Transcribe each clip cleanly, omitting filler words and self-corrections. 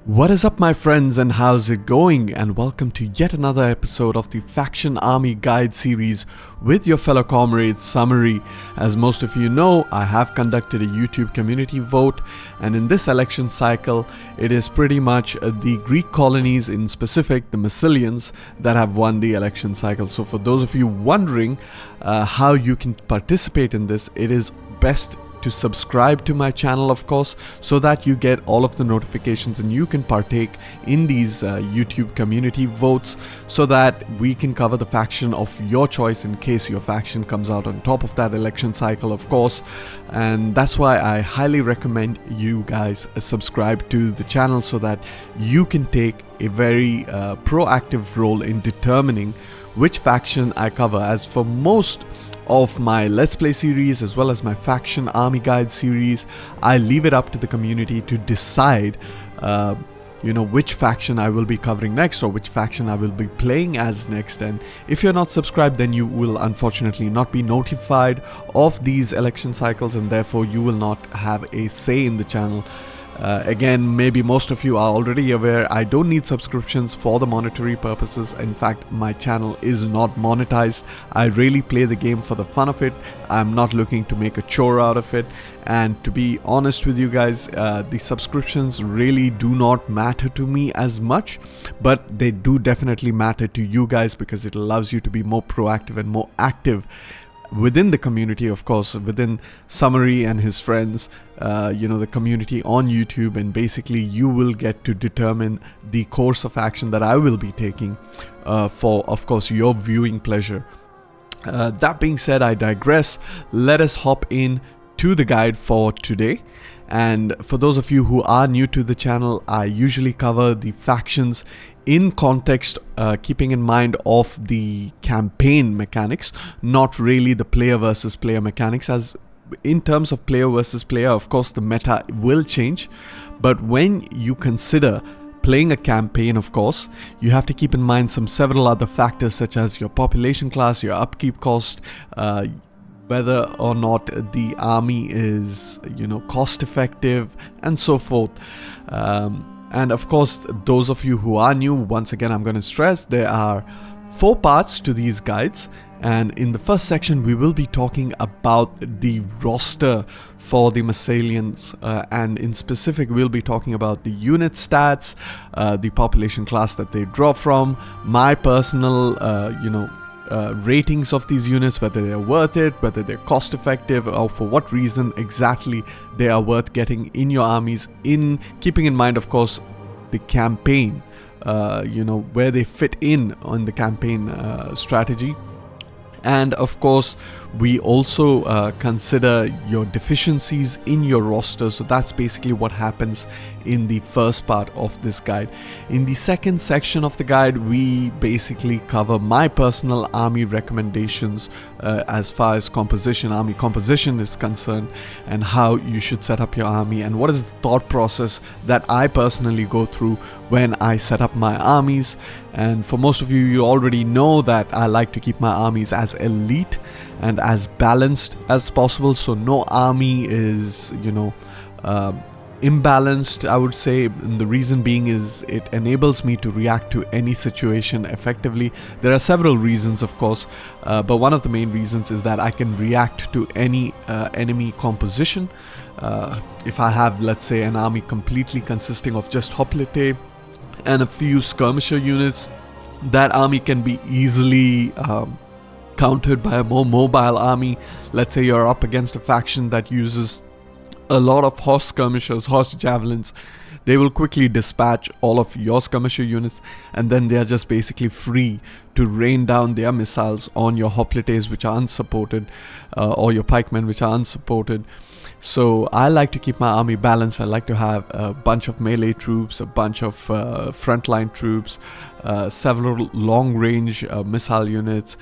What is up, my friends, and how's it going? And welcome to yet another episode of the Faction Army Guide series with your fellow comrades Summary. As most of you know, I have conducted a YouTube community vote, and in this election cycle, it is pretty much the Greek colonies, in specific the Massalians, that have won the election cycle. So for those of you wondering how you can participate in this, it is best to subscribe to my channel, of course, so that you get all of the notifications and you can partake in these YouTube community votes, so that we can cover the faction of your choice in case your faction comes out on top of that election cycle, of course. And that's why I highly recommend you guys subscribe to the channel, so that you can take a very proactive role in determining which faction I cover. As for most of my Let's Play series as well as my Faction Army Guide series, I leave it up to the community to decide which faction I will be covering next, or which faction I will be playing as next. And if you're not subscribed, then you will unfortunately not be notified of these election cycles, and therefore you will not have a say in the channel. Again, maybe most of you are already aware, I don't need subscriptions for the monetary purposes. In fact, my channel is not monetized. I really play the game for the fun of it. I'm not looking to make a chore out of it. And to be honest with you guys, the subscriptions really do not matter to me as much, but they do definitely matter to you guys, because it allows you to be more proactive and more active within the community, of course, within Summary and his friends, the community on YouTube. And basically you will get to determine the course of action that I will be taking for, of course, your viewing pleasure. That being said, I digress. Let us hop in to the guide for today. And for those of you who are new to the channel, I usually cover the factions in context, keeping in mind of the campaign mechanics, not really the player versus player mechanics. As in terms of player versus player, of course, the meta will change. But when you consider playing a campaign, of course, you have to keep in mind several other factors, such as your population class, your upkeep cost, whether or not the army is, cost effective, and so forth. And of course, those of you who are new, once again, I'm going to stress there are 4 parts to these guides. And in the first section, we will be talking about the roster for the Massalians, and in specific, we'll be talking about the unit stats, the population class that they draw from, my personal, ratings of these units, whether they're worth it, whether they're cost effective, or for what reason exactly they are worth getting in your armies, in keeping in mind, of course, the campaign, where they fit in on the campaign strategy. And of course, we also consider your deficiencies in your roster. So that's basically what happens in the first part of this guide. In the second section of the guide, we basically cover my personal army recommendations as far as army composition is concerned, and how you should set up your army, and what is the thought process that I personally go through when I set up my armies. And for most of you, you already know that I like to keep my armies as elite and as balanced as possible. So no army is, imbalanced, I would say. And the reason being is it enables me to react to any situation effectively. There are several reasons, of course, but one of the main reasons is that I can react to any enemy composition. If I have, let's say, an army completely consisting of just hoplite and a few skirmisher units, that army can be easily countered by a more mobile army. Let's say you're up against a faction that uses a lot of horse skirmishers, horse javelins. They will quickly dispatch all of your skirmisher units, and then they are just basically free to rain down their missiles on your hoplites, which are unsupported, or your pikemen, which are unsupported. So I like to keep my army balanced. I like to have a bunch of melee troops, a bunch of frontline troops, several long-range missile units,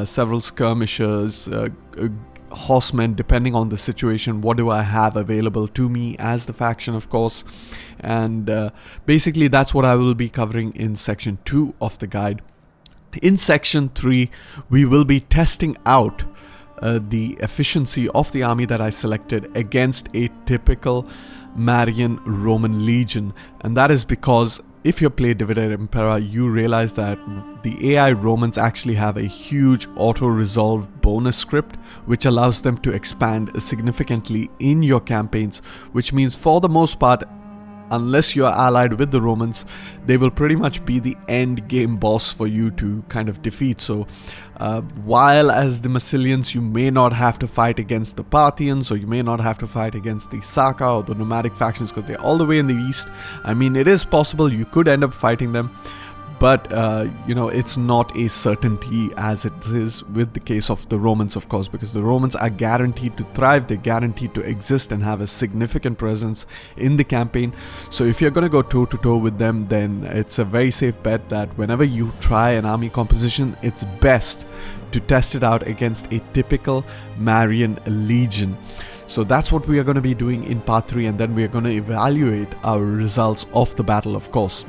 several skirmishers, horsemen, depending on the situation. What do I have available to me as the faction, of course. And basically that's what I will be covering in section 2 of the guide. In section 3, we will be testing out the efficiency of the army that I selected against a typical Marian Roman legion, and that is because if you play Divided Impera, you realize that the AI Romans actually have a huge auto-resolve bonus script which allows them to expand significantly in your campaigns, which means for the most part, unless you are allied with the Romans, they will pretty much be the end game boss for you to kind of defeat. So while as the Massilians you may not have to fight against the Parthians, or you may not have to fight against the Saka or the nomadic factions because they're all the way in the east. I mean, it is possible you could end up fighting them, but it's not a certainty as it is with the case of the Romans, of course, because the Romans are guaranteed to thrive, they're guaranteed to exist and have a significant presence in the campaign. So if you're going to go toe to toe with them, then it's a very safe bet that whenever you try an army composition, it's best to test it out against a typical Marian legion. So that's what we are going to be doing in part 3, and then we are going to evaluate our results of the battle, of course.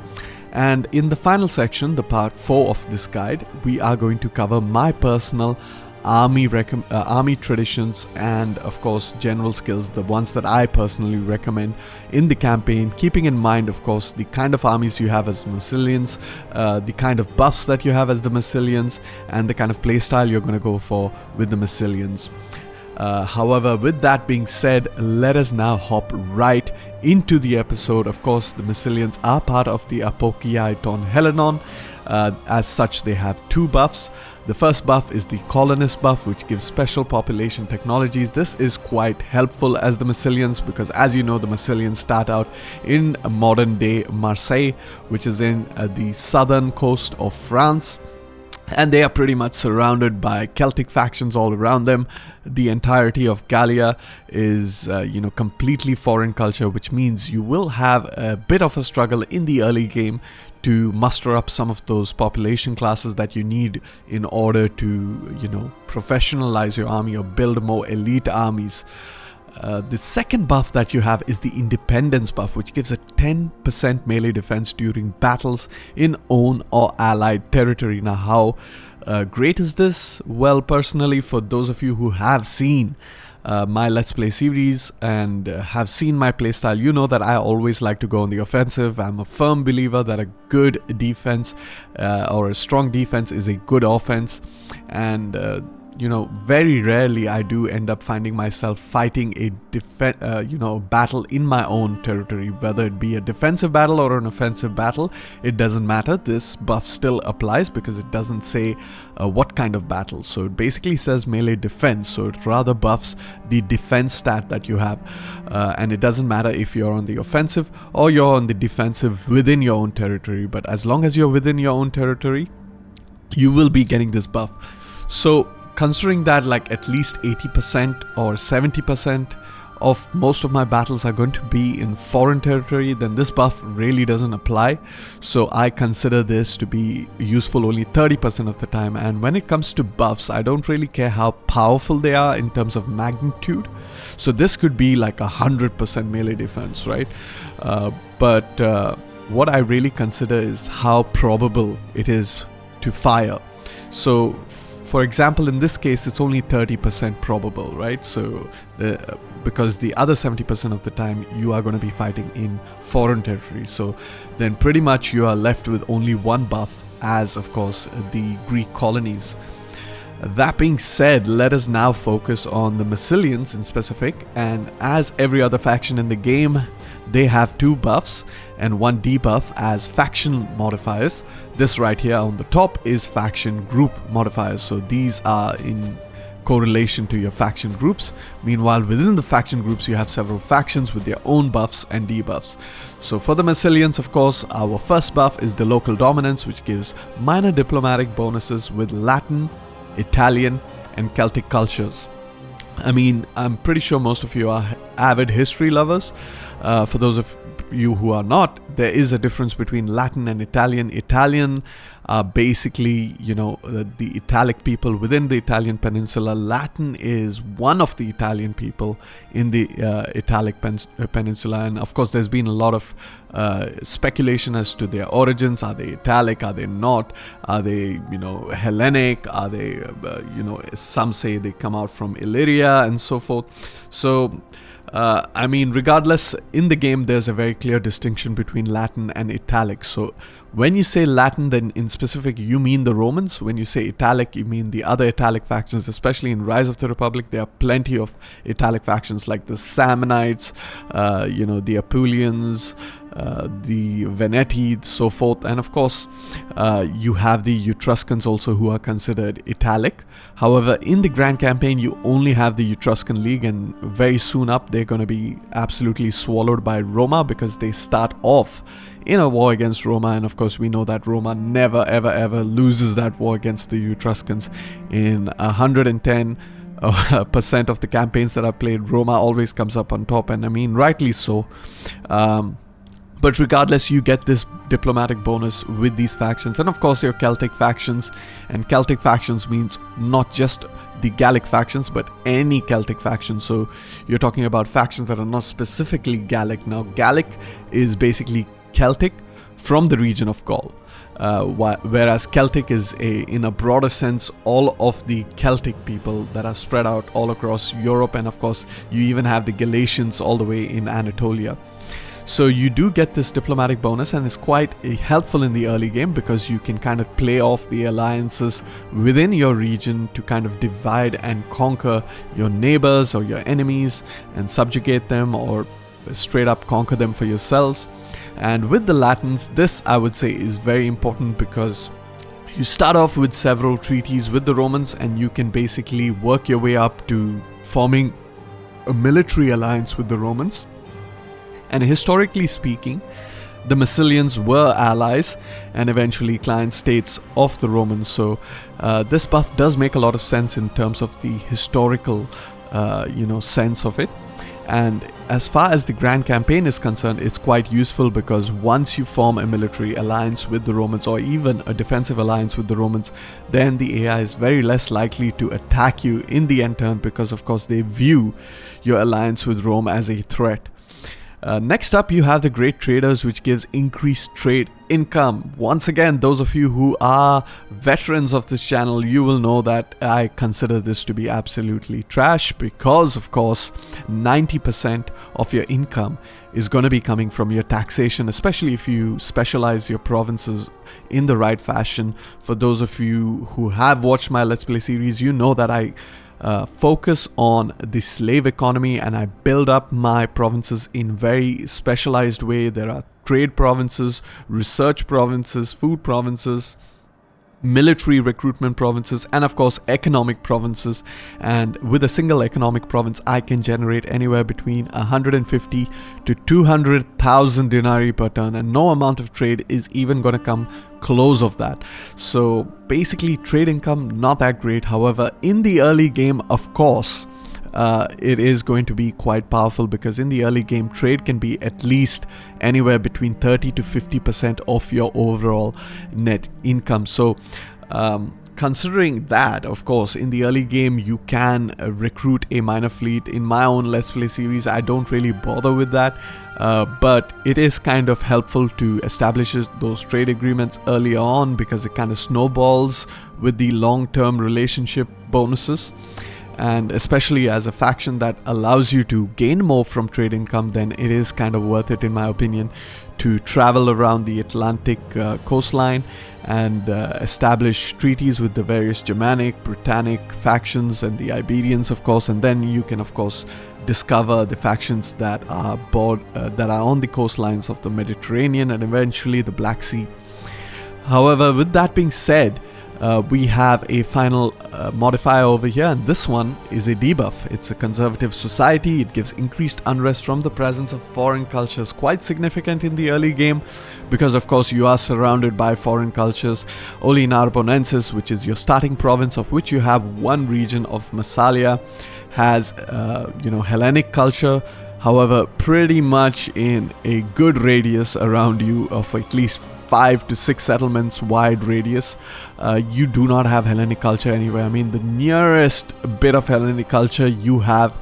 And in the final section, the part 4 of this guide, we are going to cover my personal army traditions and of course general skills, the ones that I personally recommend in the campaign, keeping in mind of course the kind of armies you have as Massilians, the kind of buffs that you have as the Massilians, and the kind of playstyle you're going to go for with the Massilians. However, with that being said, let us now hop right into the episode. Of course, the Massilians are part of the Apokiai ton Helenon. As such, they have 2 buffs. The first buff is the colonist buff, which gives special population technologies. This is quite helpful as the Massilians, because as you know, the Massilians start out in modern day Marseille, which is in the southern coast of France. And they are pretty much surrounded by Celtic factions all around them. The entirety of Gallia is, completely foreign culture, which means you will have a bit of a struggle in the early game to muster up some of those population classes that you need in order to, professionalize your army or build more elite armies. The second buff that you have is the independence buff, which gives a 10% melee defense during battles in own or allied territory. Now, how great is this? Well, personally, for those of you who have seen my Let's Play series and have seen my playstyle, you know that I always like to go on the offensive. I'm a firm believer that a good defense or a strong defense is a good offense, and very rarely I do end up finding myself fighting a battle in my own territory, whether it be a defensive battle or an offensive battle. It doesn't matter. This buff still applies because it doesn't say what kind of battle. So it basically says melee defense. So it rather buffs the defense stat that you have. And it doesn't matter if you're on the offensive or you're on the defensive within your own territory. But as long as you're within your own territory, you will be getting this buff. So considering that like at least 80% or 70% of most of my battles are going to be in foreign territory, then this buff really doesn't apply. So I consider this to be useful only 30% of the time. And when it comes to buffs, I don't really care how powerful they are in terms of magnitude. So this could be like 100% melee defense, right? But what I really consider is how probable it is to fire. So for example, in this case, it's only 30% probable, right? So because the other 70% of the time you are going to be fighting in foreign territory. So then pretty much you are left with only 1 buff, as of course the Greek colonies. That being said, let us now focus on the Massilians in specific, and as every other faction in the game, they have 2 buffs and 1 debuff as faction modifiers. This right here on the top is faction group modifiers, so these are in correlation to your faction groups. Meanwhile, within the faction groups you have several factions with their own buffs and debuffs. So for the Massilians, of course, our first buff is the local dominance, which gives minor diplomatic bonuses with Latin, Italian and Celtic cultures. I mean, I'm pretty sure most of you are avid history lovers. For those of you who are not, there is a difference between Latin and Italian. Italian are basically, the Italic people within the Italian peninsula. Latin is one of the Italian people in the Italic peninsula. And of course, there's been a lot of speculation as to their origins. Are they Italic? Are they not? Are they, Hellenic? Are they, some say they come out from Illyria and so forth. So I mean, regardless, in the game, there's a very clear distinction between Latin and Italic. So when you say Latin, then in specific, you mean the Romans. When you say Italic, you mean the other Italic factions, especially in Rise of the Republic. There are plenty of Italic factions like the Samnites, the Apulians, the Veneti, so forth. And of course, you have the Etruscans also, who are considered Italic. However, in the Grand Campaign, you only have the Etruscan League, and very soon up, they're going to be absolutely swallowed by Roma, because they start off in a war against Roma. And of course, we know that Roma never, ever, ever loses that war against the Etruscans. In 110% of the campaigns that I've played, Roma always comes up on top, and I mean, rightly so. But regardless, you get this diplomatic bonus with these factions. And of course, your Celtic factions. And Celtic factions means not just the Gallic factions, but any Celtic faction. So you're talking about factions that are not specifically Gallic. Now, Gallic is basically Celtic from the region of Gaul. Whereas Celtic is, in a broader sense, all of the Celtic people that are spread out all across Europe. And of course, you even have the Galatians all the way in Anatolia. So you do get this diplomatic bonus, and it's quite helpful in the early game, because you can kind of play off the alliances within your region to kind of divide and conquer your neighbors or your enemies and subjugate them, or straight up conquer them for yourselves. And with the Latins, this I would say is very important, because you start off with several treaties with the Romans, and you can basically work your way up to forming a military alliance with the Romans. And historically speaking, the Massilians were allies and eventually client states of the Romans. So this buff does make a lot of sense in terms of the historical sense of it. And as far as the Grand Campaign is concerned, it's quite useful, because once you form a military alliance with the Romans, or even a defensive alliance with the Romans, then the AI is very less likely to attack you in the end turn, because of course they view your alliance with Rome as a threat. Next up, you have the Great Traders, which gives increased trade income. Once again, those of you who are veterans of this channel, you will know that I consider this to be absolutely trash, because of course 90% of your income is going to be coming from your taxation, especially if you specialize your provinces in the right fashion. For those of you who have watched my Let's Play series, you know that I focus on the slave economy, and I build up my provinces in very specialized way. There are trade provinces, research provinces, food provinces, military recruitment provinces, and of course economic provinces. And with a single economic province, I can generate anywhere between 150 to 200,000 denarii per turn, and no amount of trade is even going to come close of that. So basically, trade income not that great. However, in the early game, of course, it is going to be quite powerful, because in the early game, trade can be at least anywhere between 30 to 50% of your overall net income. So considering that, of course, in the early game, you can recruit a minor fleet. In my own Let's Play series, I don't really bother with that, but it is kind of helpful to establish those trade agreements early on, because it kind of snowballs with the long-term relationship bonuses. And especially as a faction that allows you to gain more from trade income, then it is kind of worth it, in my opinion, to travel around the Atlantic coastline and establish treaties with the various Germanic, Britannic factions and the Iberians, of course. And then you can, of course, discover the factions that are on the coastlines of the Mediterranean and eventually the Black Sea. However, with that being said, we have a final modifier over here, and this one is a debuff. It's a conservative society. It gives increased unrest from the presence of foreign cultures, quite significant in the early game, because of course you are surrounded by foreign cultures. Oli Narbonensis, which is your starting province, of which you have one region of Massalia, has Hellenic culture. However, pretty much in a good radius around you of at least 5 to 6 settlements wide radius, you do not have Hellenic culture anywhere. I mean, the nearest bit of Hellenic culture you have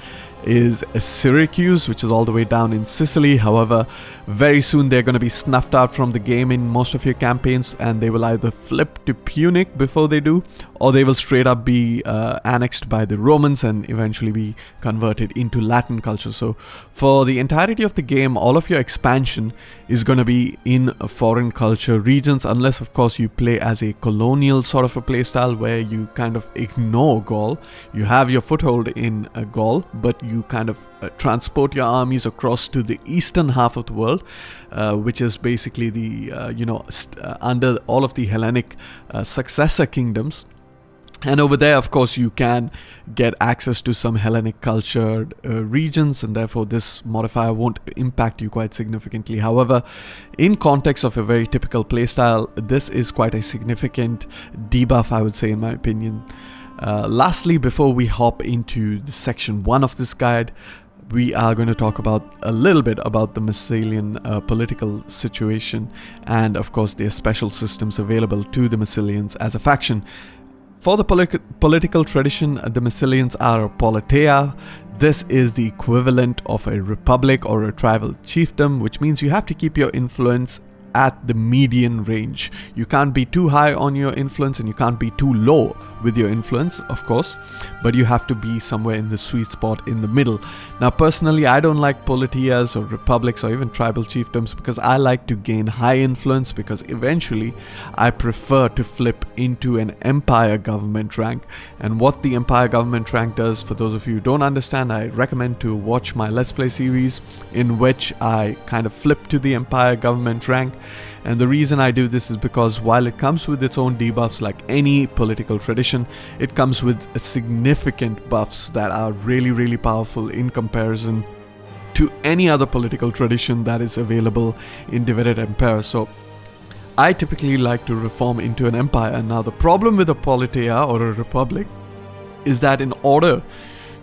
is Syracuse, which is all the way down in Sicily. However, very soon they're going to be snuffed out from the game in most of your campaigns, and they will either flip to Punic before they do, or they will straight up be annexed by the Romans and eventually be converted into Latin culture. So for the entirety of the game, all of your expansion is going to be in foreign culture regions, unless of course you play as a colonial sort of a playstyle where you kind of ignore Gaul. You have your foothold in Gaul, but you kind of transport your armies across to the eastern half of the world, which is basically the under all of the Hellenic successor kingdoms. And over there, of course, you can get access to some Hellenic cultured regions, and therefore this modifier won't impact you quite significantly. However, in context of a very typical playstyle, this is quite a significant debuff, I would say, in my opinion. Lastly, before we hop into the section 1 of this guide, we are going to talk about a little bit about the Massalian political situation and, of course, their special systems available to the Massilians as a faction. For the political tradition, the Massilians are a politeia. This is the equivalent of a republic or a tribal chiefdom, which means you have to keep your influence at the median range. You can't be too high on your influence and you can't be too low with your influence, of course, but you have to be somewhere in the sweet spot in the middle. Now, personally, I don't like politeias or republics or even tribal chiefdoms because I like to gain high influence, because eventually I prefer to flip into an empire government rank. And what the empire government rank does, for those of you who don't understand, I recommend to watch my Let's Play series in which I kind of flip to the empire government rank. And the reason I do this is because while it comes with its own debuffs like any political tradition, it comes with significant buffs that are really powerful in comparison to any other political tradition that is available in Divided Empire. So I typically like to reform into an empire. Now, the problem with a politeia or a republic is that in order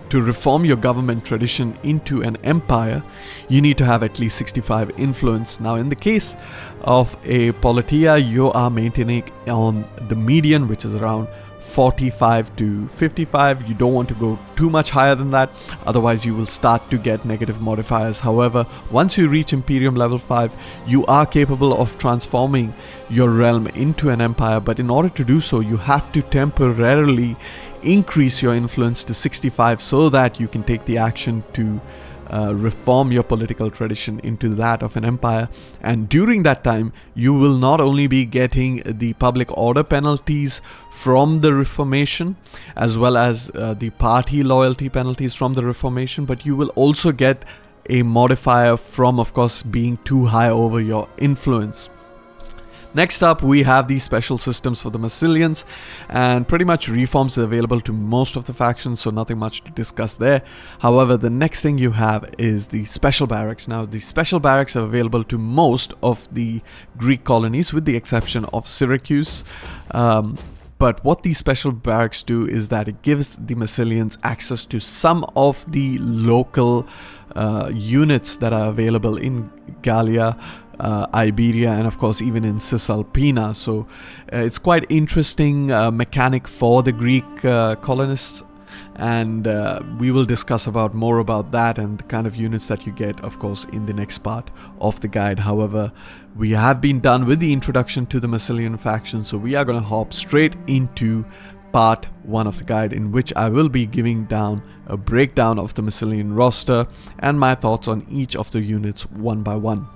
to reform your government tradition into an empire, you need to have at least 65 influence. Now, in the case of a politeia, you are maintaining on the median, which is around 45 to 55. You don't want to go too much higher than that, otherwise you will start to get negative modifiers. However, once you reach Imperium level 5, you are capable of transforming your realm into an empire, but in order to do so, you have to temporarily increase your influence to 65 so that you can take the action to reform your political tradition into that of an empire. And during that time, you will not only be getting the public order penalties from the Reformation, as well as the party loyalty penalties from the Reformation, but you will also get a modifier from, of course, being too high over your influence. Next up, we have the special systems for the Massilians, and pretty much reforms are available to most of the factions, so nothing much to discuss there. However, the next thing you have is the special barracks. Now, the special barracks are available to most of the Greek colonies, with the exception of Syracuse. But what these special barracks do is that it gives the Massilians access to some of the local units that are available in Gallia, Iberia, and of course even in Cisalpina. So it's quite interesting mechanic for the Greek colonists, and we will discuss more about that and the kind of units that you get, of course, in the next part of the guide. However, we have been done with the introduction to the Massilian faction, so we are going to hop straight into part 1 of the guide, in which I will be giving down a breakdown of the Massilian roster and my thoughts on each of the units one by one.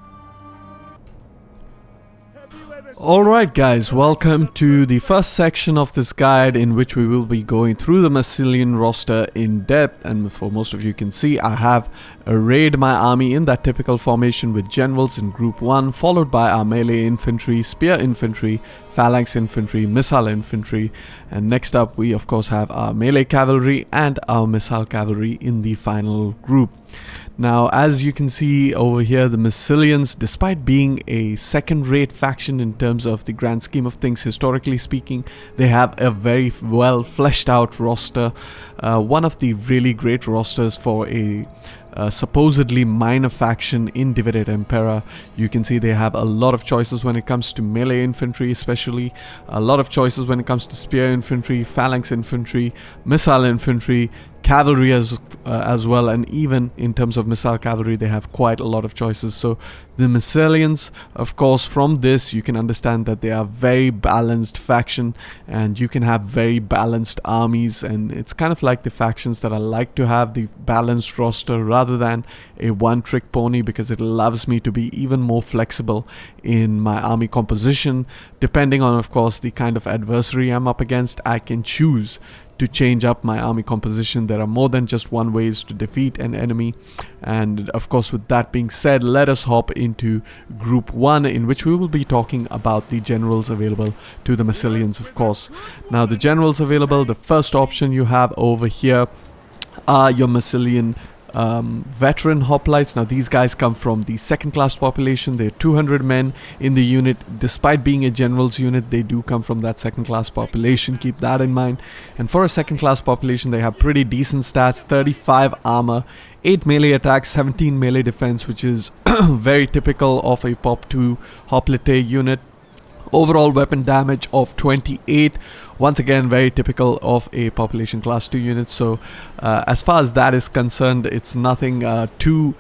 Alright guys, welcome to the first section of this guide, in which we will be going through the Massilian roster in depth. And for most of you can see, I have arrayed my army in that typical formation with generals in group 1, followed by our melee infantry, spear infantry, phalanx infantry, missile infantry, and next up we of course have our melee cavalry and our missile cavalry in the final group. Now, as you can see over here, the Massilians, despite being a second-rate faction in terms of the grand scheme of things, historically speaking, they have a very well fleshed out roster. One of the really great rosters for a supposedly minor faction in Divided Impera. You can see they have a lot of choices when it comes to melee infantry, especially a lot of choices when it comes to spear infantry, phalanx infantry, missile infantry, cavalry as well, and even in terms of missile cavalry they have quite a lot of choices. So the Massalians, of course, from this you can understand that they are very balanced faction, and you can have very balanced armies, and it's kind of like the factions that I like to have the balanced roster rather than a one-trick pony, because it allows me to be even more flexible in my army composition. Depending on, of course, the kind of adversary I'm up against, I can choose to change up my army composition. There are more than just one ways to defeat an enemy. And of course, with that being said, let us hop into group 1, in which we will be talking about the generals available to the Massalians, of course. Now, the generals available, the first option you have over here are your Massalian veteran hoplites. Now these guys come from the second class population. They're 200 men in the unit. Despite being a general's unit, they do come from that second class population. Keep that in mind. And for a second class population, they have pretty decent stats: 35 armor, 8 melee attack, 17 melee defense, which is very typical of a pop 2 hoplite unit. Overall weapon damage of 28, once again very typical of a population class 2 unit. So as far as that is concerned, it's nothing too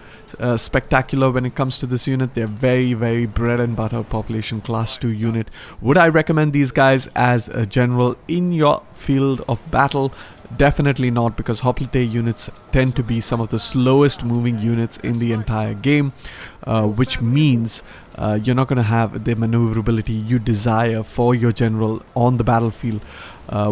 spectacular when it comes to this unit. They're very bread and butter population class 2 unit. Would I recommend these guys as a general in your field of battle? Definitely not, because hoplite units tend to be some of the slowest moving units in the entire game, which means you're not going to have the maneuverability you desire for your general on the battlefield,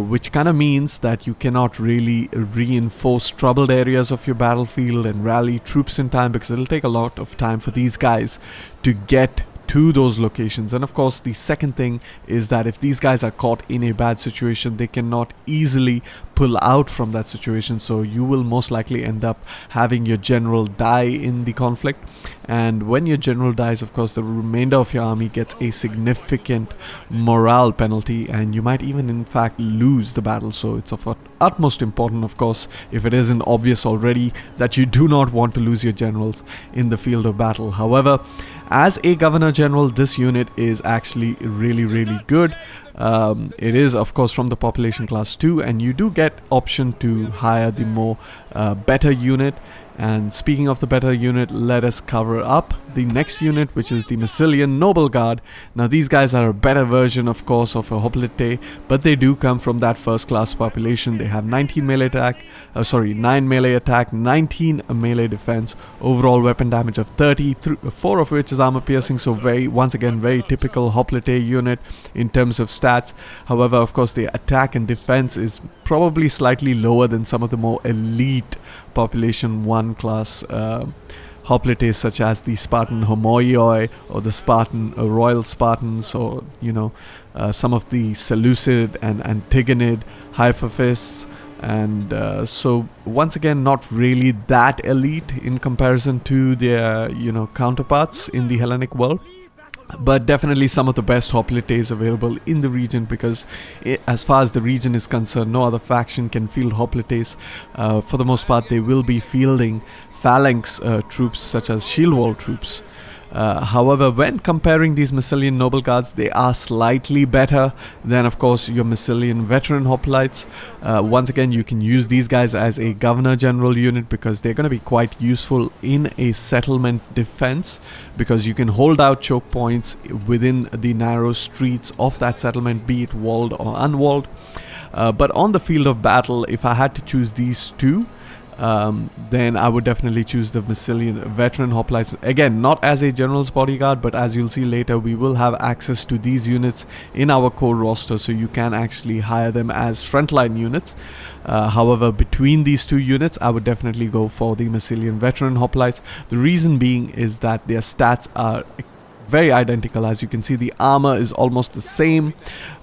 which kind of means that you cannot really reinforce troubled areas of your battlefield and rally troops in time, because it'll take a lot of time for these guys to get to those locations. And of course, the second thing is that if these guys are caught in a bad situation, they cannot easily pull out from that situation, so you will most likely end up having your general die in the conflict. And when your general dies, of course, the remainder of your army gets a significant morale penalty, and you might even in fact lose the battle. So it's of utmost important, of course, if it isn't obvious already, that you do not want to lose your generals in the field of battle. However, as a governor general, this unit is actually really good. It is, of course, from the population class 2, and you do get option to hire the more better unit. And speaking of the better unit, let us cover up the next unit, which is the Massalian Noble Guard. Now these guys are a better version, of course, of a hoplite, but they do come from that first class population. They have 19 melee attack, 9 melee attack, 19 melee defense, overall weapon damage of 30, 4 of which is armor piercing. So once again, very typical hoplite unit in terms of stats. However, of course, the attack and defense is probably slightly lower than some of the more elite population 1 class hoplites, such as the Spartan Homoioi or the Spartan Royal Spartans, or some of the Seleucid and Antigonid Hyperfists. And so once again, not really that elite in comparison to their counterparts in the Hellenic world, but definitely some of the best hoplites available in the region, because as far as the region is concerned, no other faction can field hoplites. For the most part, they will be fielding phalanx troops such as shield wall troops. However, when comparing these Massalian Noble Guards, they are slightly better than, of course, your Massalian Veteran Hoplites. Once again, you can use these guys as a Governor General unit, because they're going to be quite useful in a settlement defense, because you can hold out choke points within the narrow streets of that settlement, be it walled or unwalled. But on the field of battle, if I had to choose these two, then I would definitely choose the Massalian Veteran Hoplites. Again, not as a general's bodyguard, but as you'll see later, we will have access to these units in our core roster, so you can actually hire them as frontline units. However, between these two units, I would definitely go for the Massalian Veteran Hoplites. The reason being is that their stats are very identical. As you can see, the armor is almost the same.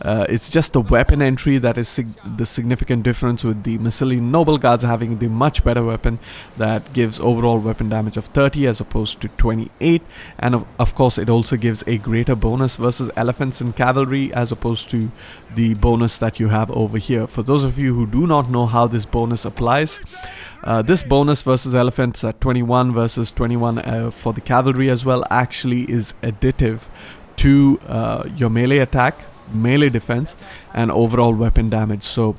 It's just the weapon entry that is the significant difference, with the Massalian Noble Guards having the much better weapon that gives overall weapon damage of 30 as opposed to 28. And of course, it also gives a greater bonus versus elephants and cavalry as opposed to the bonus that you have over here. For those of you who do not know how this bonus applies, this bonus versus elephants at 21 versus 21 for the cavalry as well actually is additive to your melee attack, melee defense, and overall weapon damage. So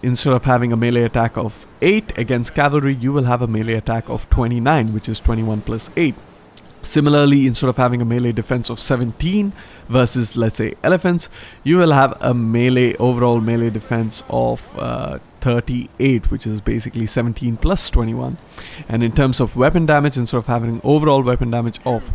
Instead of having a melee attack of 8 against cavalry, you will have a melee attack of 29, which is 21 plus 8. Similarly, instead of having a melee defense of 17 versus, let's say, elephants, you will have a overall melee defense of 38, which is basically 17 plus 21. And in terms of weapon damage, instead of having overall weapon damage of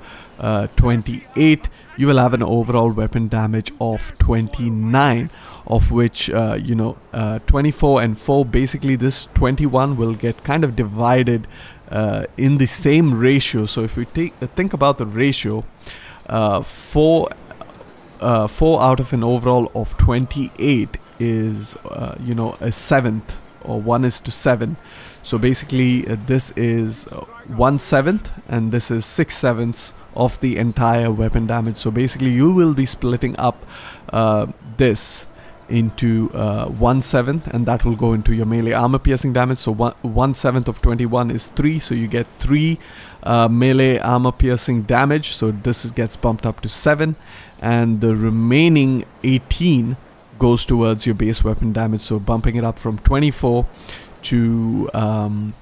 28, you will have an overall weapon damage of 29, of which 24 and 4, basically this 21 will get kind of divided in the same ratio. So if we think about the ratio, 4 out of an overall of 28 is a seventh, or 1:7. So basically this is 1/7 and this is 6/7 of the entire weapon damage. So basically you will be splitting up this into 1/7, and that will go into your melee armor piercing damage. So 1/7 of 21 is 3, so you get 3 melee armor piercing damage. So this gets bumped up to 7, and the remaining 18 goes towards your base weapon damage, so bumping it up from 24 to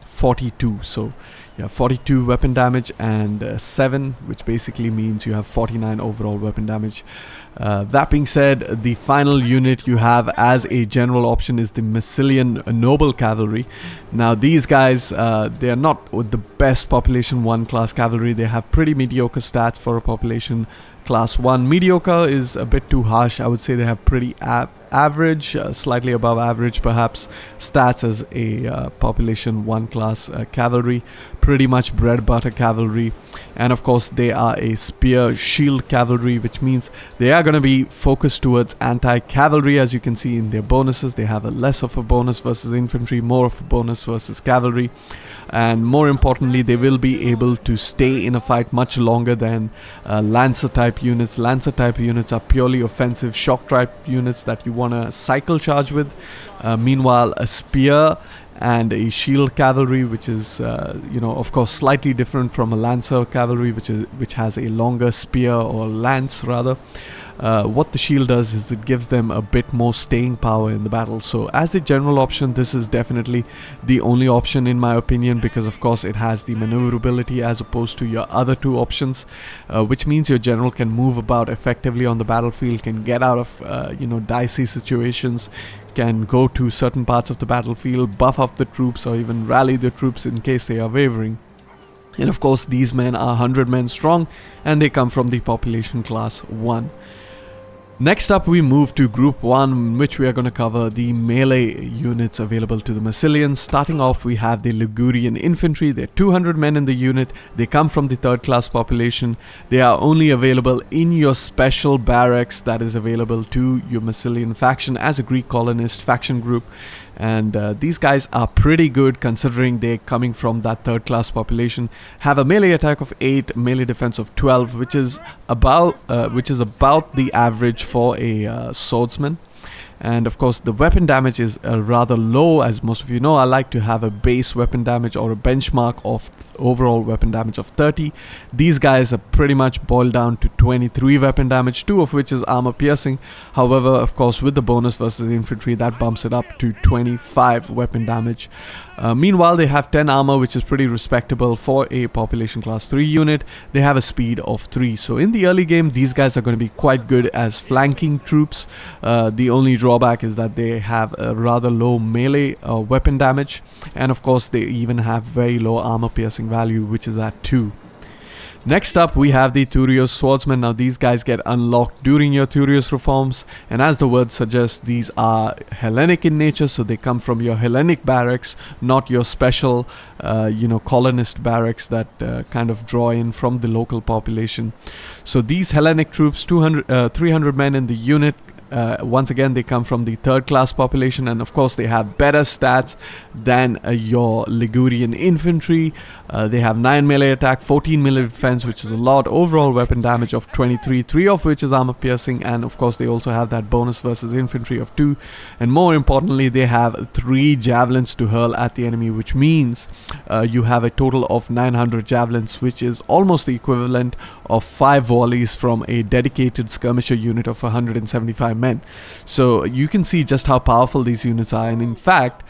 42. So you have 42 weapon damage and 7, which basically means you have 49 overall weapon damage. That being said, the final unit you have as a general option is the Massalian Noble Cavalry. Now these guys, they are not the best population 1 class cavalry. They have pretty mediocre stats for a population class 1. Mediocre is a bit too harsh. I would say they have pretty average, slightly above average perhaps, stats as a population 1 class cavalry. Pretty much bread butter cavalry. And of course they are a spear shield cavalry, which means they are going to be focused towards anti-cavalry. As you can see in their bonuses, they have a less of a bonus versus infantry, more of a bonus versus cavalry. And more importantly, they will be able to stay in a fight much longer than Lancer type units. Lancer type units are purely offensive shock type units that you want to cycle charge with. Meanwhile, a spear and a shield cavalry, which is of course slightly different from a Lancer cavalry, which has a longer spear, or lance rather. What the shield does is it gives them a bit more staying power in the battle. So as a general option, this is definitely the only option in my opinion, because of course it has the maneuverability as opposed to your other 2 options, which means your general can move about effectively on the battlefield, can get out of dicey situations, can go to certain parts of the battlefield, buff up the troops, or even rally the troops in case they are wavering. And of course these men are 100 men strong, and they come from the population class 1. Next up, we move to Group 1, in which we are going to cover the melee units available to the Massalians. Starting off, we have the Ligurian Infantry. They're 200 men in the unit. They come from the 3rd class population. They are only available in your special barracks that is available to your Massalian faction as a Greek colonist faction group. And these guys are pretty good considering they're coming from that 3rd class population. Have a melee attack of 8, melee defense of 12, which is about the average for a swordsman. And of course the weapon damage is rather low. As most of you know, I like to have a base weapon damage or a benchmark of overall weapon damage of 30. These guys are pretty much boiled down to 23 weapon damage, 2 of which is armor piercing. However, of course with the bonus versus infantry, that bumps it up to 25 weapon damage. Meanwhile, they have 10 armor, which is pretty respectable for a population class 3 unit. They have a speed of 3. So in the early game, these guys are going to be quite good as flanking troops. The only drawback is that they have a rather low melee weapon damage. And of course, they even have very low armor piercing value, which is at 2. Next up, we have the Thurios Swordsmen. Now these guys get unlocked during your Thurios reforms, and as the word suggests, these are Hellenic in nature, so they come from your Hellenic barracks, not your special colonist barracks that kind of draw in from the local population. So these Hellenic troops, 300 men in the unit. Once again, they come from the 3rd class population, and of course they have better stats than your Ligurian infantry. They have 9 melee attack, 14 melee defense, which is a lot. Overall weapon damage of 23, 3 of which is armor piercing, and of course they also have that bonus versus infantry of 2. And more importantly, they have 3 javelins to hurl at the enemy, which means you have a total of 900 javelins, which is almost the equivalent of 5 volleys from a dedicated skirmisher unit of 175 men. So you can see just how powerful these units are, and in fact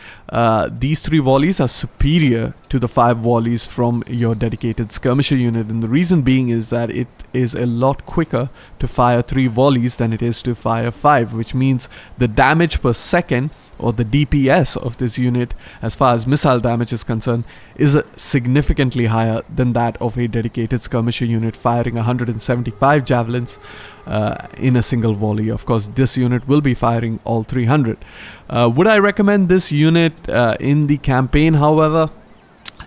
these 3 volleys are superior to the 5 volleys from your dedicated skirmisher unit, and the reason being is that it is a lot quicker to fire 3 volleys than it is to fire 5, which means the damage per second, or the DPS of this unit as far as missile damage is concerned, is significantly higher than that of a dedicated skirmisher unit firing 175 javelins in a single volley. Of course, this unit will be firing all 300. Would I recommend this unit in the campaign? However,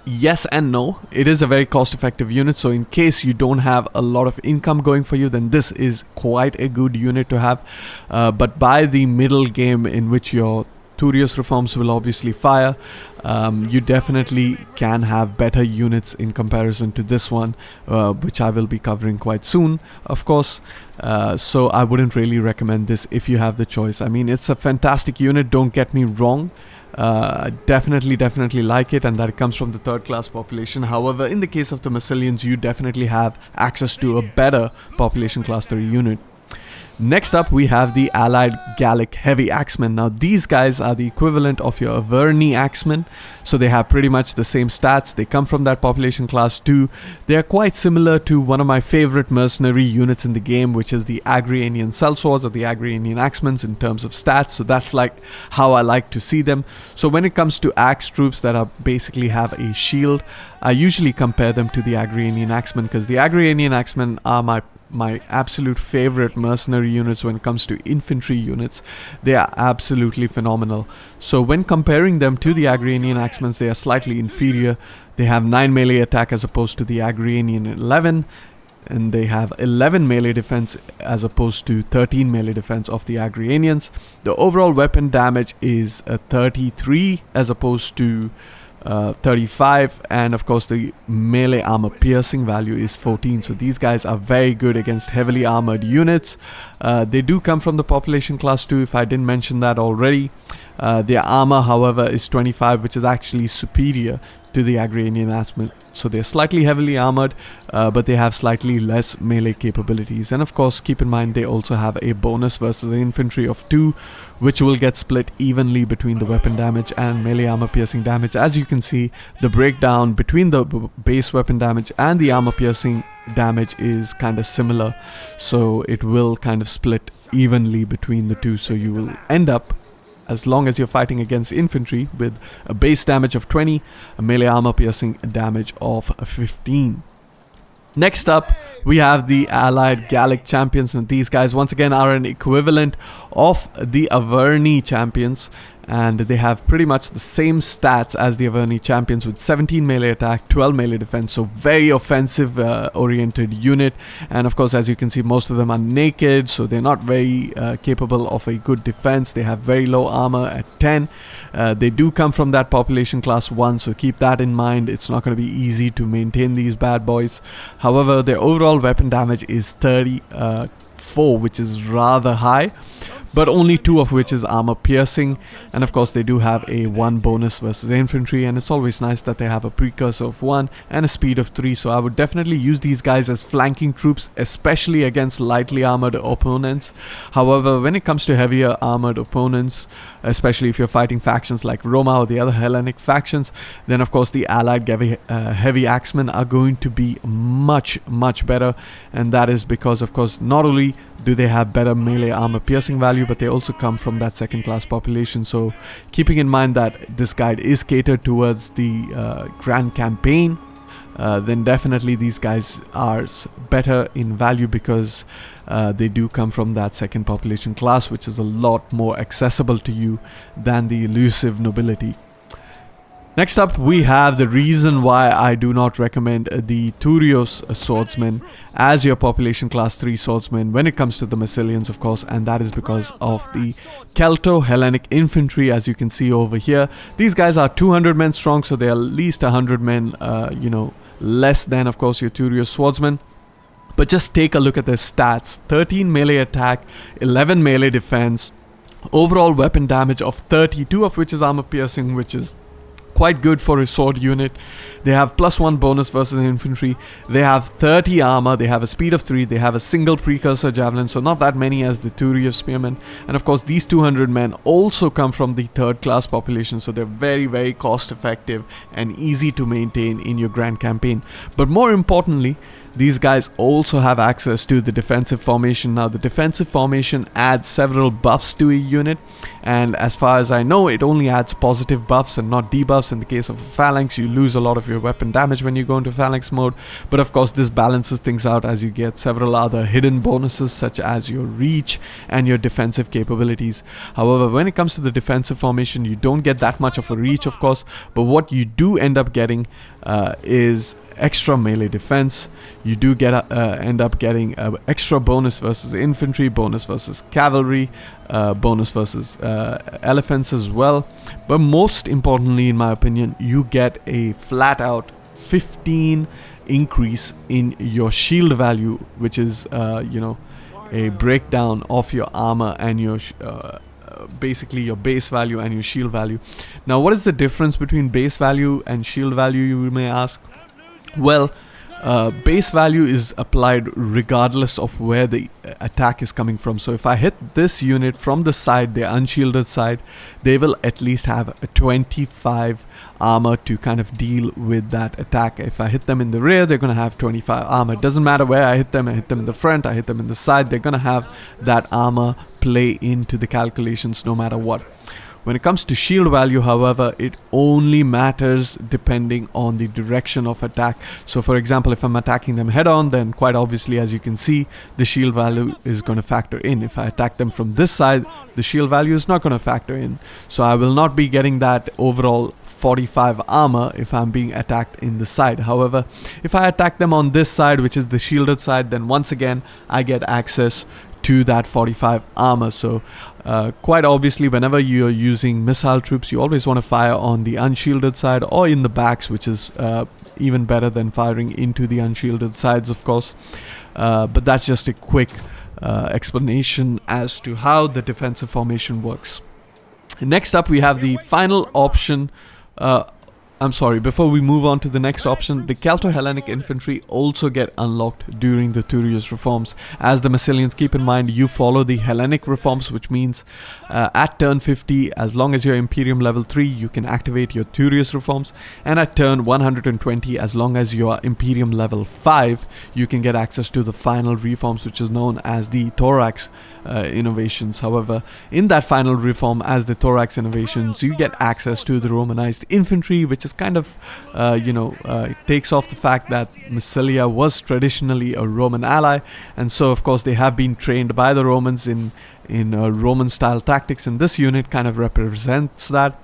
yes and no. It is a very cost-effective unit, so in case you don't have a lot of income going for you, then this is quite a good unit to have. But by the middle game, in which your Turios reforms will obviously fire, you definitely can have better units in comparison to this one, which I will be covering quite soon, of course. So I wouldn't really recommend this if you have the choice. I mean, it's a fantastic unit, don't get me wrong. Definitely like it, and that it comes from the 3rd class population. However, in the case of the Massalians, you definitely have access to a better population class 3 unit. Next up, we have the Allied Gallic Heavy Axemen. Now, these guys are the equivalent of your Averni Axemen, so they have pretty much the same stats. They come from that population class too. They are quite similar to one of my favorite mercenary units in the game, which is the Agrianian Sellswords or the Agrianian Axemen in terms of stats. So that's like how I like to see them. So when it comes to axe troops that are basically have a shield, I usually compare them to the Agrianian Axemen, because the Agrianian Axemen are my absolute favorite mercenary units when it comes to infantry units. They are absolutely phenomenal. So when comparing them to the Agrianian Axemen, they are slightly inferior. They have 9 melee attack as opposed to the Agrianian 11, and they have 11 melee defense as opposed to 13 melee defense of the Agrianians. The overall weapon damage is 33 as opposed to 35, and of course the melee armor piercing value is 14. So these guys are very good against heavily armored units. They do come from the population class 2, if I didn't mention that already. Their armor, however, is 25, which is actually superior to the Agrianian Axemen. So they're slightly heavily armored, but they have slightly less melee capabilities. And of course, keep in mind they also have a bonus versus the infantry of 2, which will get split evenly between the weapon damage and melee armor piercing damage. As you can see, the breakdown between the base weapon damage and the armor piercing damage is kind of similar, so it will kind of split evenly between the two. So you will end up, as long as you're fighting against infantry, with a base damage of 20, a melee armor piercing damage of 15. Next up, we have the Allied Gallic Champions, and these guys once again are an equivalent of the Averni Champions, and they have pretty much the same stats as the Averni Champions with 17 melee attack, 12 melee defense, so very offensive oriented unit. And of course, as you can see, most of them are naked, so they're not very capable of a good defense. They have very low armor at 10. They do come from that population class 1, so keep that in mind. It's not going to be easy to maintain these bad boys. However, their overall weapon damage is 34, which is rather high, but only 2 of which is armor piercing. And of course, they do have a 1 bonus versus infantry, and it's always nice that they have a precursor of 1 and a speed of 3. So I would definitely use these guys as flanking troops, especially against lightly armored opponents. However, when it comes to heavier armored opponents, especially if you're fighting factions like Roma or the other Hellenic factions, then of course the Allied heavy axemen are going to be much better. And that is because, of course, not only do they have better melee armor piercing value, but they also come from that 2nd class population. So keeping in mind that this guide is catered towards the grand campaign, then definitely these guys are better in value, because they do come from that 2nd population class, which is a lot more accessible to you than the elusive nobility. Next up, we have the reason why I do not recommend the Turios swordsmen as your population class 3 swordsmen when it comes to the Massalians, of course, and that is because of the Celto-Hellenic infantry. As you can see over here, these guys are 200 men strong, so they are at least 100 men, less than, of course, your Turios swordsmen. But just take a look at their stats: 13 melee attack, 11 melee defense, overall weapon damage of 32, of which is armor piercing, which is Quite good for a sword unit. They have +1 bonus versus infantry. They have 30 armor. They have a speed of 3. They have a single precursor javelin, so not that many as the Turi of spearmen. And of course, these 200 men also come from the 3rd class population, so they're very, very cost effective and easy to maintain in your grand campaign. But more importantly, these guys also have access to the defensive formation. Now, the defensive formation adds several buffs to a unit, and as far as I know, it only adds positive buffs and not debuffs. In the case of a phalanx, you lose a lot of your weapon damage when you go into phalanx mode, but of course this balances things out as you get several other hidden bonuses such as your reach and your defensive capabilities. However, when it comes to the defensive formation, you don't get that much of a reach, of course, but what you do end up getting is extra melee defense. You do get end up getting extra bonus versus infantry, bonus versus cavalry, bonus versus elephants as well. But most importantly, in my opinion, you get a flat out 15 increase in your shield value, which is a breakdown of your armor and your basically your base value and your shield value. Now, what is the difference between base value and shield value, you may ask? Well, base value is applied regardless of where the attack is coming from. So if I hit this unit from the side, the unshielded side, they will at least have a 25 armor to kind of deal with that attack. If I hit them in the rear, they're going to have 25 armor. It doesn't matter where I hit them in the front, I hit them in the side, they're going to have that armor play into the calculations no matter what. When it comes to shield value, however, it only matters depending on the direction of attack. So for example, if I'm attacking them head on, then quite obviously, as you can see, the shield value is going to factor in. If I attack them from this side, the shield value is not going to factor in. So I will not be getting that overall 45 armor if I'm being attacked in the side. However, if I attack them on this side, which is the shielded side, then once again, I get access to that 45 armor. So quite obviously, whenever you're using missile troops, you always want to fire on the unshielded side or in the backs, which is even better than firing into the unshielded sides, of course. But that's just a quick explanation as to how the defensive formation works. Next up, we have the final option. Before we move on to the next option, the Celto-Hellenic infantry also get unlocked during the Turius reforms. As the Massilians, keep in mind, you follow the Hellenic reforms, which means at turn 50, as long as you're Imperium level 3, you can activate your Turius reforms, and at turn 120, as long as you are Imperium level 5, you can get access to the final reforms, which is known as the Thorax innovations. However, in that final reform, as the Thorax innovations, you get access to the Romanized infantry, which is kind of it takes off the fact that Massalia was traditionally a Roman ally, and so of course they have been trained by the Romans in Roman style tactics, and this unit kind of represents that.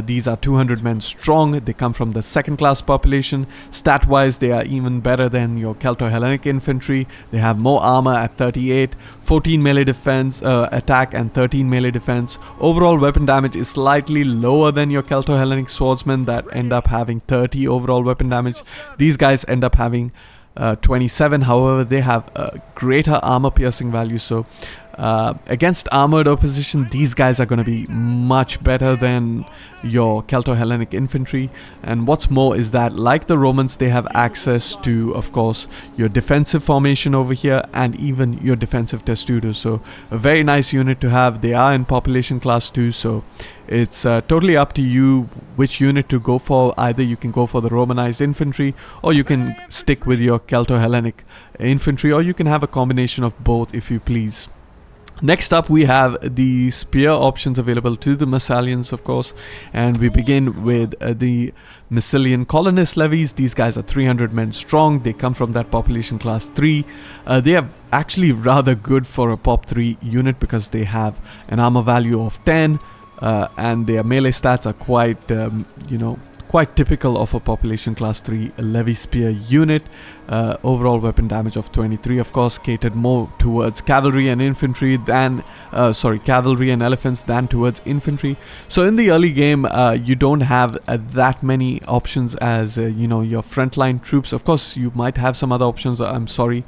These are 200 men strong. They come from the 2nd class population. Stat wise, they are even better than your Celto-Hellenic infantry. They have more armor at 38, 14 melee defense attack and 13 melee defense. Overall weapon damage is slightly lower than your Celto-Hellenic swordsmen that end up having 30 overall weapon damage. These guys end up having 27. However, they have greater armor piercing value, so against armored opposition, these guys are going to be much better than your Celto-Hellenic infantry. And what's more is that, like the Romans, they have access to, of course, your defensive formation over here and even your defensive testudo. So a very nice unit to have. They are in population class 2, so it's totally up to you which unit to go for. Either you can go for the Romanized infantry, or you can stick with your Celto-Hellenic infantry, or you can have a combination of both if you please. Next up, we have the spear options available to the Massalians, of course, and we begin with the Massilian colonist levies. These guys are 300 men strong. They come from that population class 3. They are actually rather good for a pop 3 unit because they have an armor value of 10, and their melee stats are quite quite typical of a population class 3 levy spear unit. Overall weapon damage of 23, of course, catered more towards cavalry and infantry than cavalry and elephants than towards infantry. So in the early game, you don't have that many options as your frontline troops. Of course, you might have some other options. I'm sorry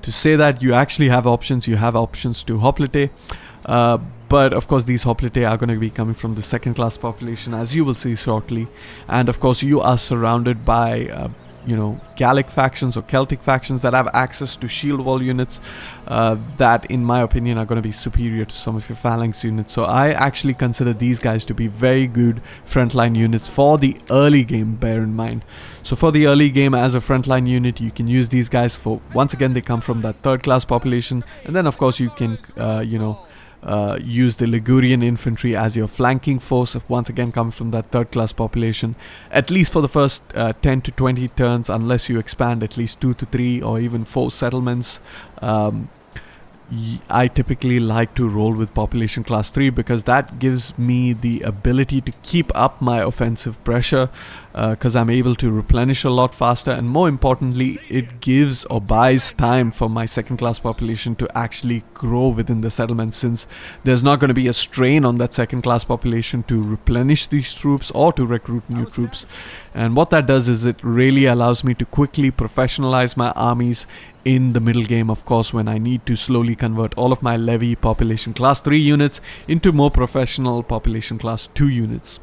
to say that you actually have options. You have options to hoplite. But of course these hoplite are going to be coming from the second class population, as you will see shortly. And of course you are surrounded by Gallic factions or Celtic factions that have access to shield wall units that in my opinion are going to be superior to some of your phalanx units. So I actually consider these guys to be very good frontline units for the early game, bear in mind. So for the early game as a frontline unit, you can use these guys for, once again, they come from that third class population. And then of course you can use the Ligurian infantry as your flanking force, once again comes from that third class population, at least for the first 10 to 20 turns, unless you expand at least 2 to 3 or even 4 settlements. I typically like to roll with population class 3 because that gives me the ability to keep up my offensive pressure, because I'm able to replenish a lot faster, and more importantly it gives or buys time for my second class population to actually grow within the settlement, since there's not going to be a strain on that second class population to replenish these troops or to recruit new troops. And what that does is it really allows me to quickly professionalize my armies in the middle game, of course, when I need to slowly convert all of my levy population class 3 units into more professional population class 2 units.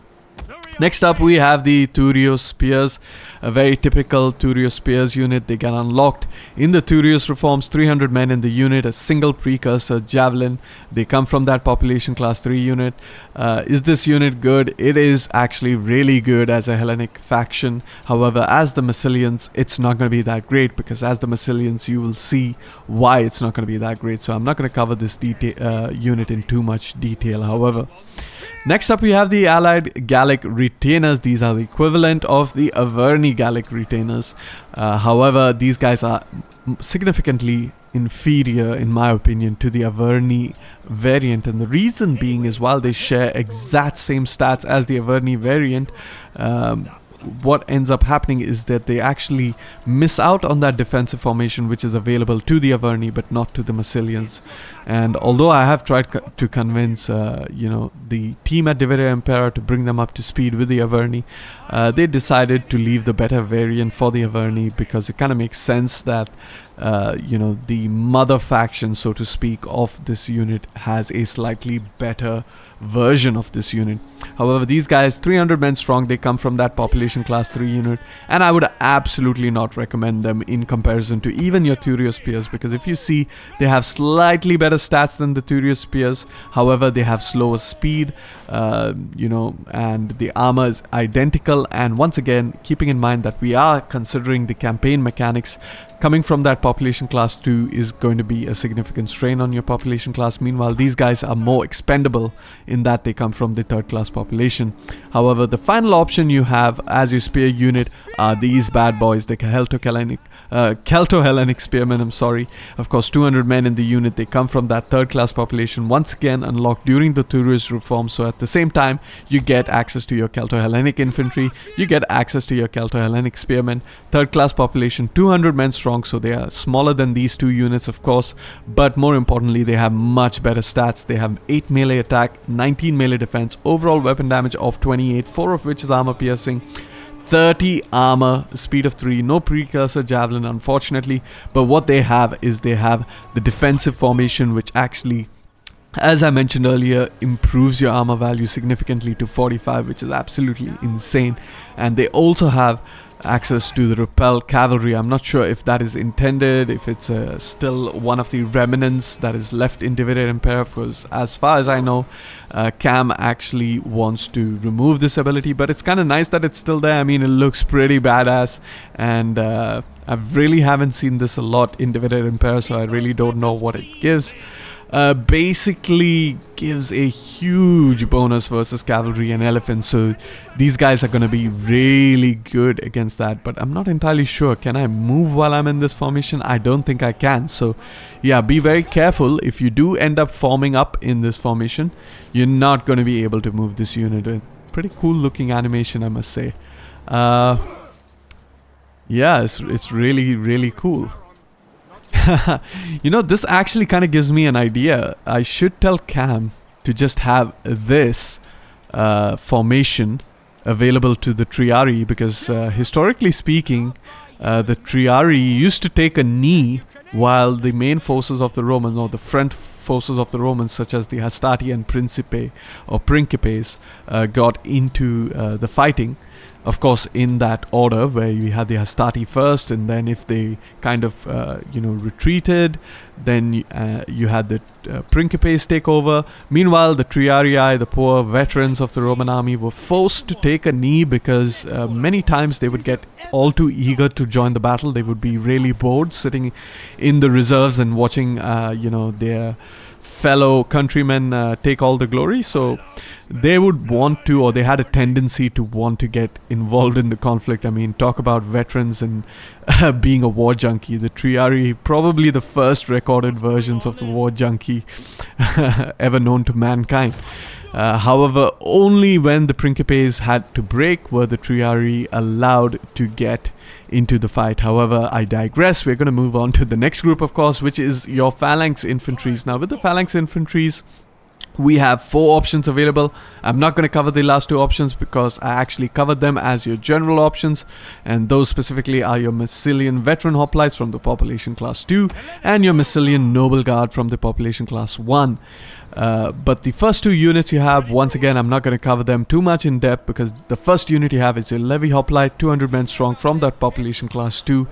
Next up we have the Turios Spears, a very typical Turios Spears unit. They get unlocked in the Turios reforms, 300 men in the unit, a single precursor javelin. They come from that population class 3 unit. Is this unit good? It is actually really good as a Hellenic faction. However, as the Massilians, it's not going to be that great, because as the Massilians you will see why it's not going to be that great. So I'm not going to cover this unit in too much detail. However, next up we have the allied Gallic retainers. These are the equivalent of the Averni Gallic retainers. However, these guys are significantly inferior in my opinion to the Averni variant, and the reason being is while they share exact same stats as the Averni variant, what ends up happening is that they actually miss out on that defensive formation which is available to the Averni but not to the Massilians. And although I have tried to convince the team at Dividere Impera to bring them up to speed with the Averni, they decided to leave the better variant for the Averni, because it kind of makes sense that the mother faction, so to speak, of this unit has a slightly better version of this unit. However, these guys, 300 men strong, they come from that population class 3 unit, and I would absolutely not recommend them in comparison to even your Turios Spears, because if you see, they have slightly better stats than the Turios Spears. However, they have slower speed, and the armor is identical. And once again, keeping in mind that we are considering the campaign mechanics, coming from that population class 2 is going to be a significant strain on your population class. Meanwhile, these guys are more expendable in that they come from the third class population. However, the final option you have as your spear unit are these bad boys, the Celto-Hellenic spearmen, Of course, 200 men in the unit. They come from that third class population, once again unlocked during the Turios reform. So at the same time, you get access to your Celto-Hellenic infantry, you get access to your Celto-Hellenic spearmen. Third class population, 200 men strong, so they are smaller than these two units, of course, but more importantly, they have much better stats. They have 8 melee attack, 19 melee defense, overall weapon damage of 28, 4 of which is armor piercing, 30 armor, speed of 3, no precursor javelin unfortunately, but what they have is they have the defensive formation, which actually, as I mentioned earlier, improves your armor value significantly to 45, which is absolutely insane. And they also have access to the repel cavalry. I'm not sure if that is intended, if it's still one of the remnants that is left in Dividere Impera, because as far as I know, Cam actually wants to remove this ability, but it's kind of nice that it's still there. I mean, it looks pretty badass, and I really haven't seen this a lot in Dividere Impera, so I really don't know what it gives. Basically gives a huge bonus versus cavalry and elephants, so these guys are going to be really good against that. But I'm not entirely sure, can I move while I'm in this formation? I don't think I can. So yeah, be very careful. If you do end up forming up in this formation, you're not going to be able to move this unit. Pretty cool looking animation, I must say. Yeah, it's really cool. This actually kind of gives me an idea. I should tell Cam to just have this formation available to the Triari, because historically speaking, the Triari used to take a knee while the main forces of the Romans, or the front forces of the Romans, such as the Hastati and Principe or Principes, got into the fighting. Of course, in that order, where you had the Hastati first, and then if they kind of retreated, then you had the Principes take over. Meanwhile, the Triarii, the poor veterans of the Roman army, were forced to take a knee because many times they would get all too eager to join the battle. They would be really bored sitting in the reserves and watching their fellow countrymen take all the glory. So they would want to, or they had a tendency to want to get involved in the conflict. I mean, talk about veterans and being a war junkie. The Triarii, probably the first recorded versions of the war junkie ever known to mankind. However, only when the Principes had to break were the Triarii allowed to get into the fight. However, I digress. We're going to move on to the next group, of course, which is your phalanx infantries. Now, with the phalanx infantries, we have 4 options available. I'm not going to cover the last 2 options because I actually covered them as your general options, and those specifically are your Massilian veteran hoplites from the population class 2 and your Massilian noble guard from the population class 1. But the first 2 units you have, once again, I'm not going to cover them too much in depth because the first unit you have is your levy hoplite, 200 men strong from that population class 2.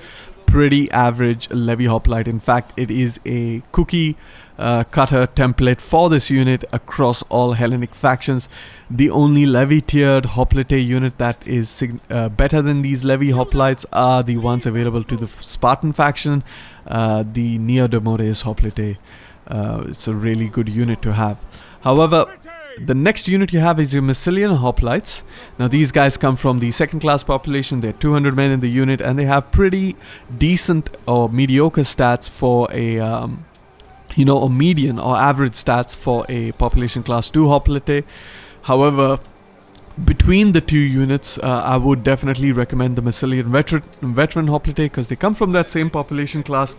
Pretty average levy hoplite. In fact, it is a cookie cutter template for this unit across all Hellenic factions. The only levy tiered hoplite unit that is better than these levy hoplites are the ones available to the Spartan faction, the Neodomores hoplite. It's a really good unit to have. However, the next unit you have is your Massilian hoplites. Now, these guys come from the second class population. They're 200 men in the unit, and they have pretty decent or mediocre stats for a or median or average stats for a population class 2 hoplite. However, between the 2 units, I would definitely recommend the Massilian veteran hoplite because they come from that same population class.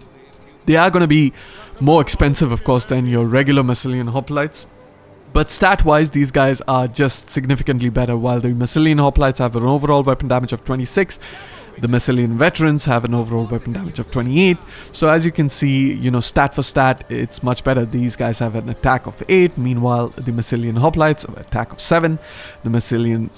They are going to be more expensive, of course, than your regular Massilian hoplites. But stat-wise, these guys are just significantly better. While the Massilian hoplites have an overall weapon damage of 26, the Massilian veterans have an overall weapon damage of 28. So as you can see, stat for stat, it's much better. These guys have an attack of 8. Meanwhile, the Massilian hoplites have an attack of 7. The Massilian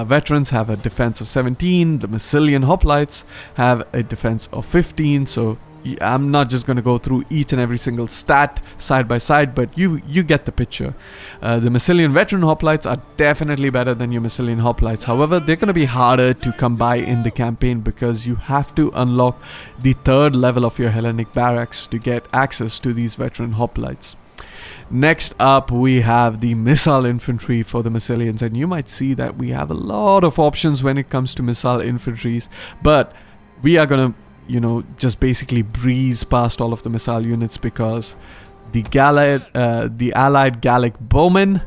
veterans have a defense of 17. The Massilian hoplites have a defense of 15. So I'm not just going to go through each and every single stat side by side, but you get the picture. The Massilian veteran hoplites are definitely better than your Massilian hoplites. However, they're going to be harder to come by in the campaign because you have to unlock the 3rd level of your Hellenic barracks to get access to these veteran hoplites. Next up, we have the missile infantry for the Massilians, and you might see that we have a lot of options when it comes to missile infantries, but we are going to just basically breeze past all of the missile units because the allied Gallic bowmen,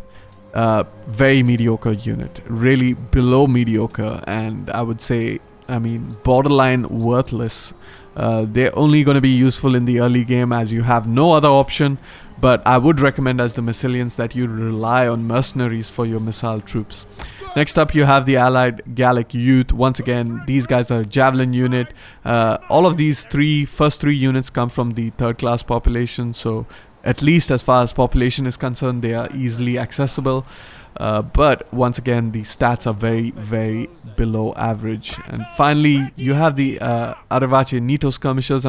very mediocre unit, really below mediocre, and I would say, borderline worthless. They're only going to be useful in the early game as you have no other option, but I would recommend as the Massilians that you rely on mercenaries for your missile troops. Next up, you have the allied Gallic youth. Once again, these guys are a javelin unit. All of these first three units come from the 3rd class population, so at least as far as population is concerned, they are easily accessible. But once again, the stats are very, very below average. And finally, you have the Aravace Nito skirmishers.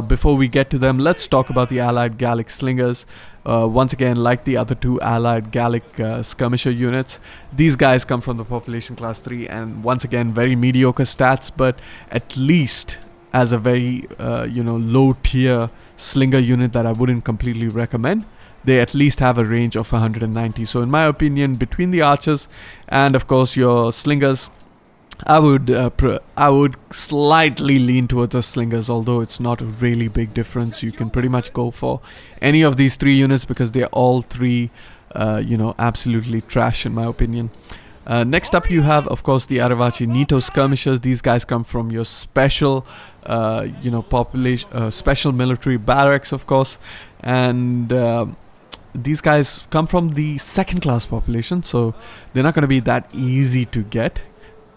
Before we get to them, let's talk about the allied Gallic slingers. Once again, like the other 2 allied Gallic skirmisher units, these guys come from the population class 3, and once again, very mediocre stats, but at least as a very low tier slinger unit that I wouldn't completely recommend, they at least have a range of 190. So in my opinion, between the archers and of course your slingers, I would slightly lean towards the slingers, although it's not a really big difference. You can pretty much go for any of these 3 units because they're all 3 absolutely trash in my opinion. Next up, you have of course the Aravace Nito skirmishers. These guys come from your special special military barracks, of course, and these guys come from the 2nd class population, so they're not going to be that easy to get.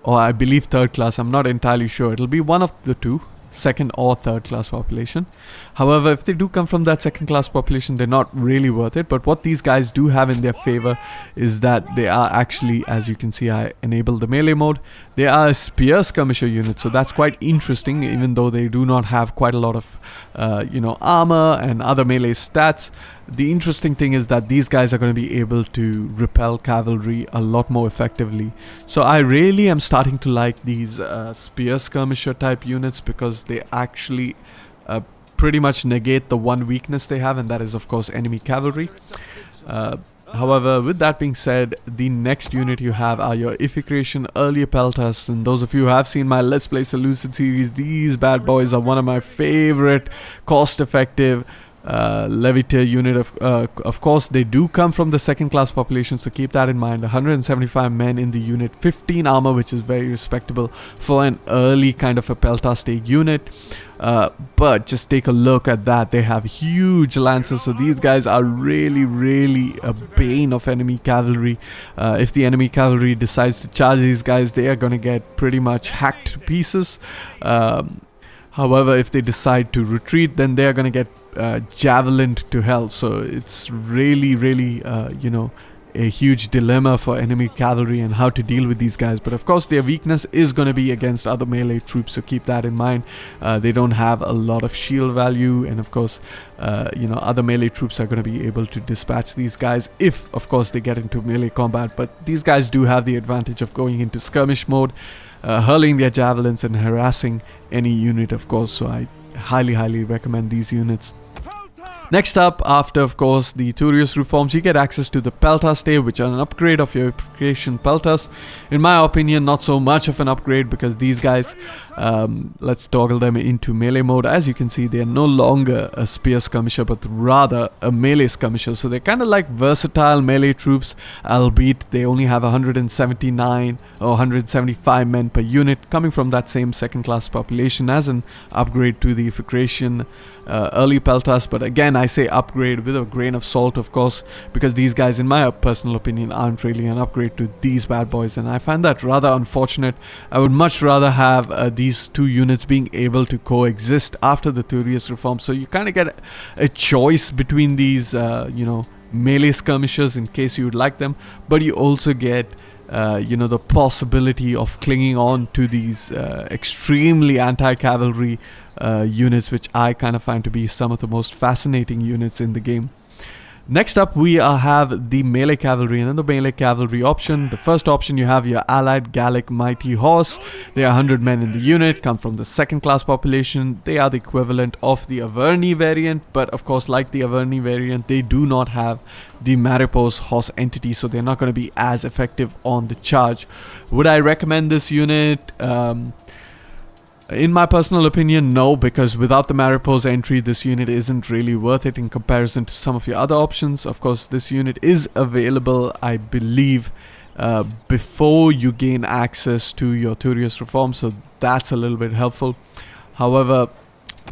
Or I believe 3rd class, I'm not entirely sure. It'll be one of the 2. second or third class population. However, if they do come from that second class population, they're not really worth it. But what these guys do have in their favor is that they are actually, as you can see, I enabled the melee mode. They are a spear skirmisher unit, so that's quite interesting, even though they do not have quite a lot of armor and other melee stats. The interesting thing is that these guys are going to be able to repel cavalry a lot more effectively. So I really am starting to like these spear skirmisher type units, because they actually pretty much negate the one weakness they have, and that is of course enemy cavalry. However, with that being said, the next unit you have are your Ification early peltas, and those of you who have seen my Let's Play Seleucid series, these bad boys are one of my favorite cost-effective Leviter unit. Of course, they do come from the second class population, so keep that in mind. 175 men in the unit, 15 armor, which is very respectable for an early kind of a pelta stake unit. But just take a look at that. They have huge lances, so these guys are really a bane of enemy cavalry. If the enemy cavalry decides to charge these guys, they are going to get pretty much hacked to pieces. However, if they decide to retreat, then they are going to get javelined to hell. So it's really a huge dilemma for enemy cavalry and how to deal with these guys. But of course, their weakness is going to be against other melee troops, so keep that in mind. They don't have a lot of shield value, and of course other melee troops are going to be able to dispatch these guys if of course they get into melee combat. But these guys do have the advantage of going into skirmish mode, hurling their javelins and harassing any unit, of course. So I highly recommend these units. Next up, after of course the Turius reforms, you get access to the Pelta stave, which are an upgrade of your Ification Peltas. In my opinion, not so much of an upgrade, because these guys, let's toggle them into melee mode. As you can see, they are no longer a spear skirmisher, but rather a melee skirmisher. So they're kind of like versatile melee troops, albeit they only have 179 or 175 men per unit, coming from that same second class population as an upgrade to the Ification early Peltas. But again, I say upgrade with a grain of salt, of course, because these guys, in my personal opinion, aren't really an upgrade to these bad boys, and I find that rather unfortunate. I would much rather have these two units being able to coexist after the Turius reform. So you kind of get a choice between these melee skirmishers in case you would like them, but you also get the possibility of clinging on to these extremely anti-cavalry units, which I kind of find to be some of the most fascinating units in the game. Next up, we have the melee cavalry, and in the melee cavalry option, the first option, you have your allied Gallic mighty horse. They are 100 men in the unit, come from the second class population. They are the equivalent of the Averni variant, but of course, like the Averni variant, they do not have the Maripos horse entity, so they're not going to be as effective on the charge. Would I recommend this unit? In my personal opinion, no, because without the Maripos entry, this unit isn't really worth it in comparison to some of your other options. Of course, this unit is available, I believe, before you gain access to your Turius reform, so that's a little bit helpful. However,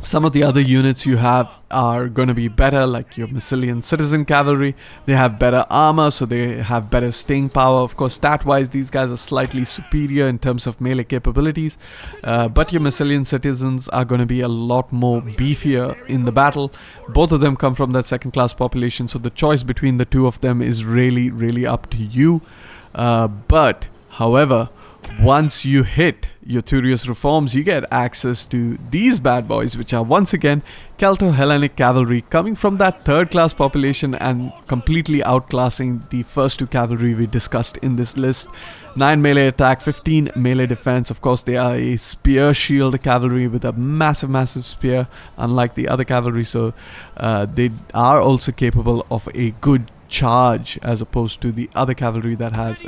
some of the other units you have are going to be better, like your Massalian citizen cavalry. They have better armor, so they have better staying power. Of course, stat-wise, these guys are slightly superior in terms of melee capabilities, but your Massalian citizens are going to be a lot more beefier in the battle. Both of them come from that second-class population, so the choice between the two of them is really up to you. But, however, once you hit your Turius reforms, you get access to these bad boys, which are once again Celto-Hellenic cavalry, coming from that third class population and completely outclassing the first two cavalry we discussed in this list. 9 melee attack, 15 melee defense. Of course, they are a spear shield cavalry with a massive spear, unlike the other cavalry, so they are also capable of a good charge as opposed to the other cavalry that has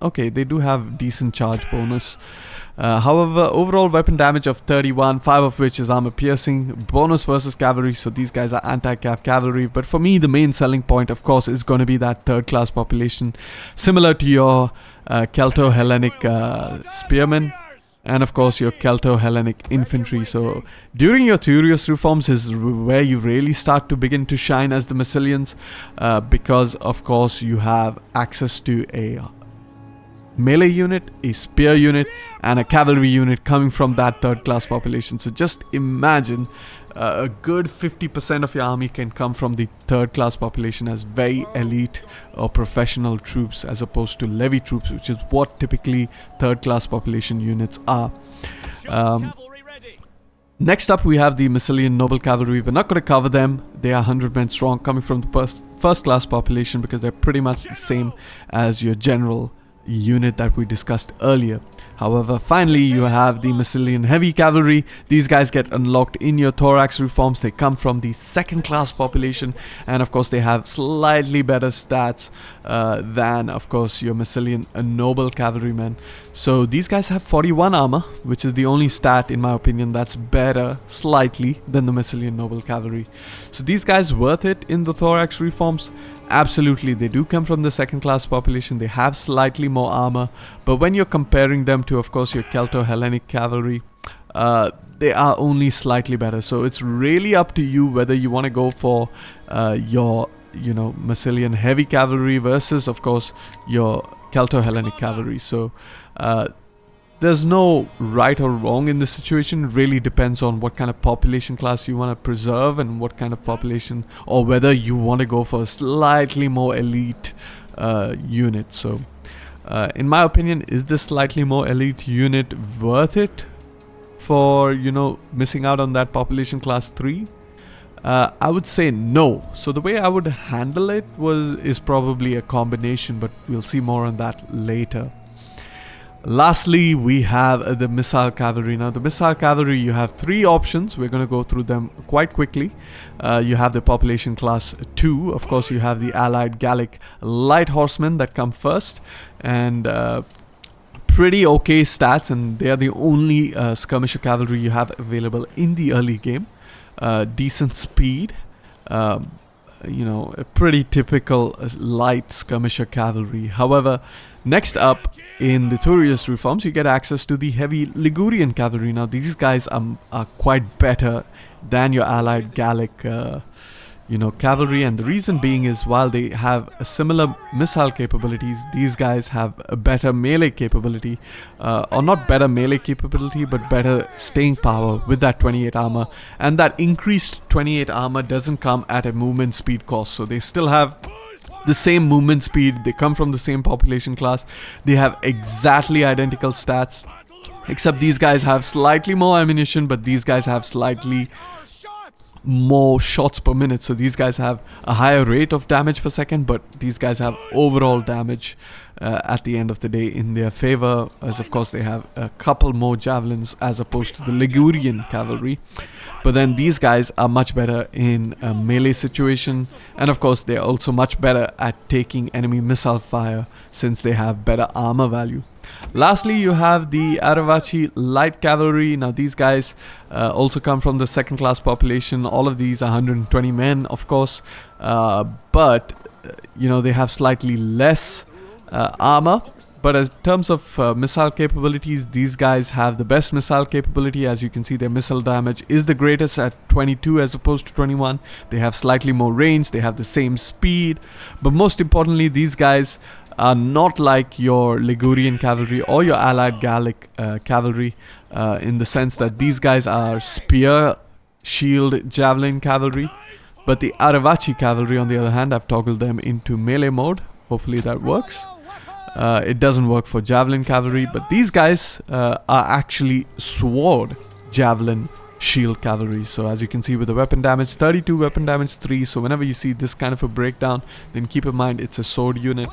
okay, they do have decent charge bonus. However, overall weapon damage of 31, 5 of which is armor piercing, bonus versus cavalry, so these guys are anti-cav cavalry. But for me, the main selling point, of course, is going to be that third class population, similar to your Celto-Hellenic spearmen, and of course your Celto-Hellenic infantry. So during your Turius reforms is where you really start to begin to shine as the Massilians, because of course you have access to a melee unit, a spear unit, and a cavalry unit coming from that third class population. So just imagine a good 50% of your army can come from the third class population as very elite or professional troops, as opposed to levy troops, which is what typically third class population units are. Next up, we have the Massalian Noble Cavalry. We're not going to cover them. They are 100 men strong, coming from the first class population, because they're pretty much the same as your general unit that we discussed earlier. However, finally, you have the Massalian Heavy Cavalry. These guys get unlocked in your Thorax reforms. They come from the second class population, and of course they have slightly better stats than, of course, your Massalian Noble Cavalrymen. So these guys have 41 armor, which is the only stat, in my opinion, that's better slightly than the Massalian Noble Cavalry. So these guys worth it in the Thorax reforms? Absolutely. They do come from the second class population. They have slightly more armor, but when you're comparing them to, of course, your Celto-Hellenic cavalry, they are only slightly better. So it's really up to you whether you want to go for your, Massalian Heavy Cavalry versus, of course, your Celto-Hellenic cavalry. So there's no right or wrong in this situation. It really depends on what kind of population class you want to preserve and what kind of population, or whether you want to go for a slightly more elite unit. So in my opinion, is this slightly more elite unit worth it for, missing out on that population class 3? I would say no. So the way I would handle it is probably a combination, but we'll see more on that later. Lastly, we have the Missile Cavalry. Now, the Missile Cavalry, you have 3 options. We're going to go through them quite quickly. You have the population class 2. Of course, you have the Allied Gallic Light Horsemen that come first. And pretty okay stats. And they are the only skirmisher cavalry you have available in the early game. Decent speed. A pretty typical light skirmisher cavalry. However, next up in the Turius reforms, you get access to the heavy Ligurian cavalry. Now, these guys are quite better than your allied Gallic, cavalry, and the reason being is, while they have a similar missile capabilities, these guys have a better melee capability, or not better melee capability, but better staying power with that 28 armor, and that increased 28 armor doesn't come at a movement speed cost. So they still have the same movement speed, they come from the same population class, they have exactly identical stats, except these guys have slightly more ammunition, but these guys have slightly more shots per minute. So these guys have a higher rate of damage per second, but these guys have overall damage at the end of the day in their favor, as of course they have a couple more javelins as opposed to the Ligurian cavalry. But then these guys are much better in a melee situation, and of course they're also much better at taking enemy missile fire since they have better armor value. Lastly, you have the Aravachi Light Cavalry. Now these guys also come from the second class population. All of these are 120 men, of course, but they have slightly less armor. But in terms of missile capabilities, these guys have the best missile capability. As you can see, their missile damage is the greatest at 22 as opposed to 21. They have slightly more range, they have the same speed, but most importantly, these guys are not like your Ligurian cavalry or your allied Gallic cavalry, in the sense that these guys are spear, shield, javelin cavalry. But the Aravachi cavalry, on the other hand, I've toggled them into melee mode. Hopefully that works. It doesn't work for javelin cavalry, but these guys are actually sword, javelin, shield cavalry. So as you can see with the weapon damage, 32, weapon damage 3. So whenever you see this kind of a breakdown, then keep in mind it's a sword unit.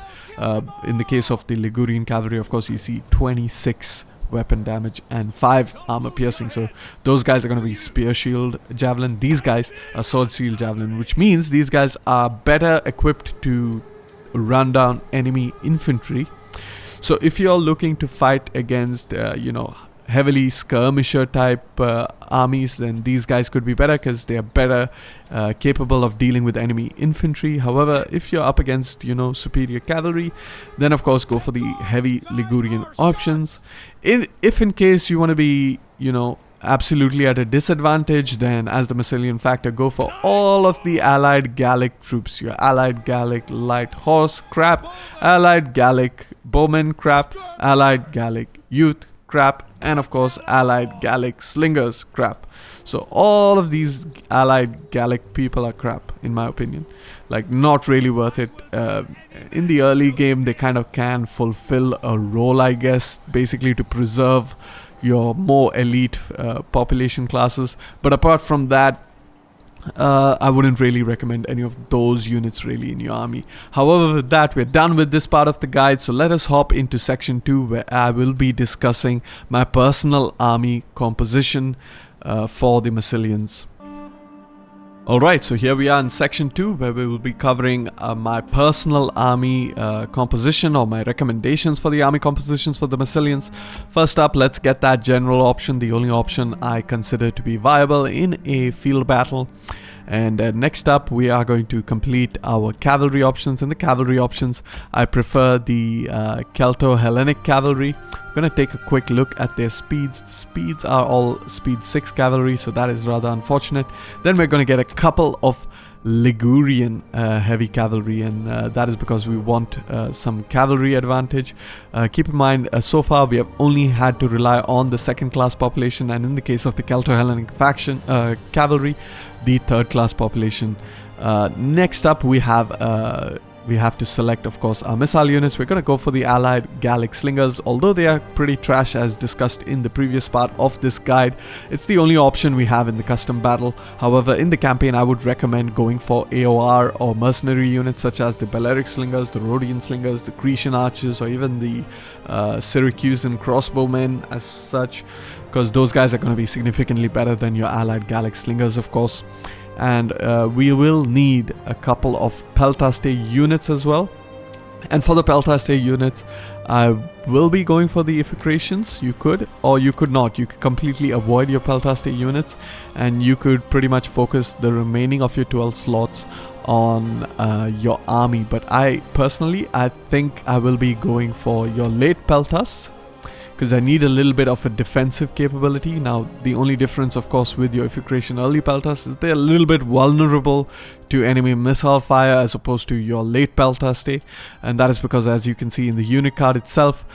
In the case of the Ligurian cavalry, of course, you see 26 weapon damage and 5 armor piercing. So those guys are going to be spear, shield, javelin. These guys are sword, shield, javelin, which means these guys are better equipped to run down enemy infantry. So if you're looking to fight against heavily skirmisher type armies, then these guys could be better because they are better capable of dealing with enemy infantry. However, if you're up against superior cavalry, then of course go for the heavy Ligurian options. If in case you want to be absolutely at a disadvantage, then as the Massalian factor, go for all of the allied Gallic troops. Your allied Gallic light horse, crap. Allied Gallic bowmen, crap. Allied Gallic youth, crap. And of course allied Gallic slingers, crap. So all of these allied Gallic people are crap, in my opinion. Like, not really worth it. In the early game, they kind of can fulfill a role, I guess, basically to preserve your more elite population classes. But apart from that, I wouldn't really recommend any of those units really in your army. However, with that, we're done with this part of the guide. So let us hop into section 2, where I will be discussing my personal army composition for the Massilians. Alright, so here we are in section 2, where we will be covering my personal army composition, or my recommendations for the army compositions for the Massilians. First up, let's get that general option, the only option I consider to be viable in a field battle. And next up, we are going to complete our cavalry options. In the cavalry options, I prefer the Celto-Hellenic cavalry. I'm going to take a quick look at their speeds. The speeds are all speed 6 cavalry, so that is rather unfortunate. Then we're going to get a couple of Ligurian heavy cavalry, and that is because we want some cavalry advantage. Keep in mind, so far we have only had to rely on the second class population, and in the case of the Celto-Hellenic faction cavalry, the third class population. Next up, we have to select, of course, our missile units. We're going to go for the allied Gallic slingers. Although they are pretty trash, as discussed in the previous part of this guide, it's the only option we have in the custom battle. However, in the campaign, I would recommend going for AOR or mercenary units such as the Balearic slingers, the Rhodian slingers, the Grecian archers, or even the Syracusan crossbowmen as such, because those guys are going to be significantly better than your allied Gallic slingers, of course. And we will need a couple of Peltaste units as well. And for the Peltaste units, I will be going for the Iphicrations. You could, or you could not. You could completely avoid your Peltaste units, and you could pretty much focus the remaining of your 12 slots on your army. But I think I will be going for your late Peltas, because I need a little bit of a defensive capability. Now, the only difference, of course, with your Iphicration early Peltas is they're a little bit vulnerable to enemy missile fire as opposed to your late Peltaste, and that is because, as you can see in the unit card itself,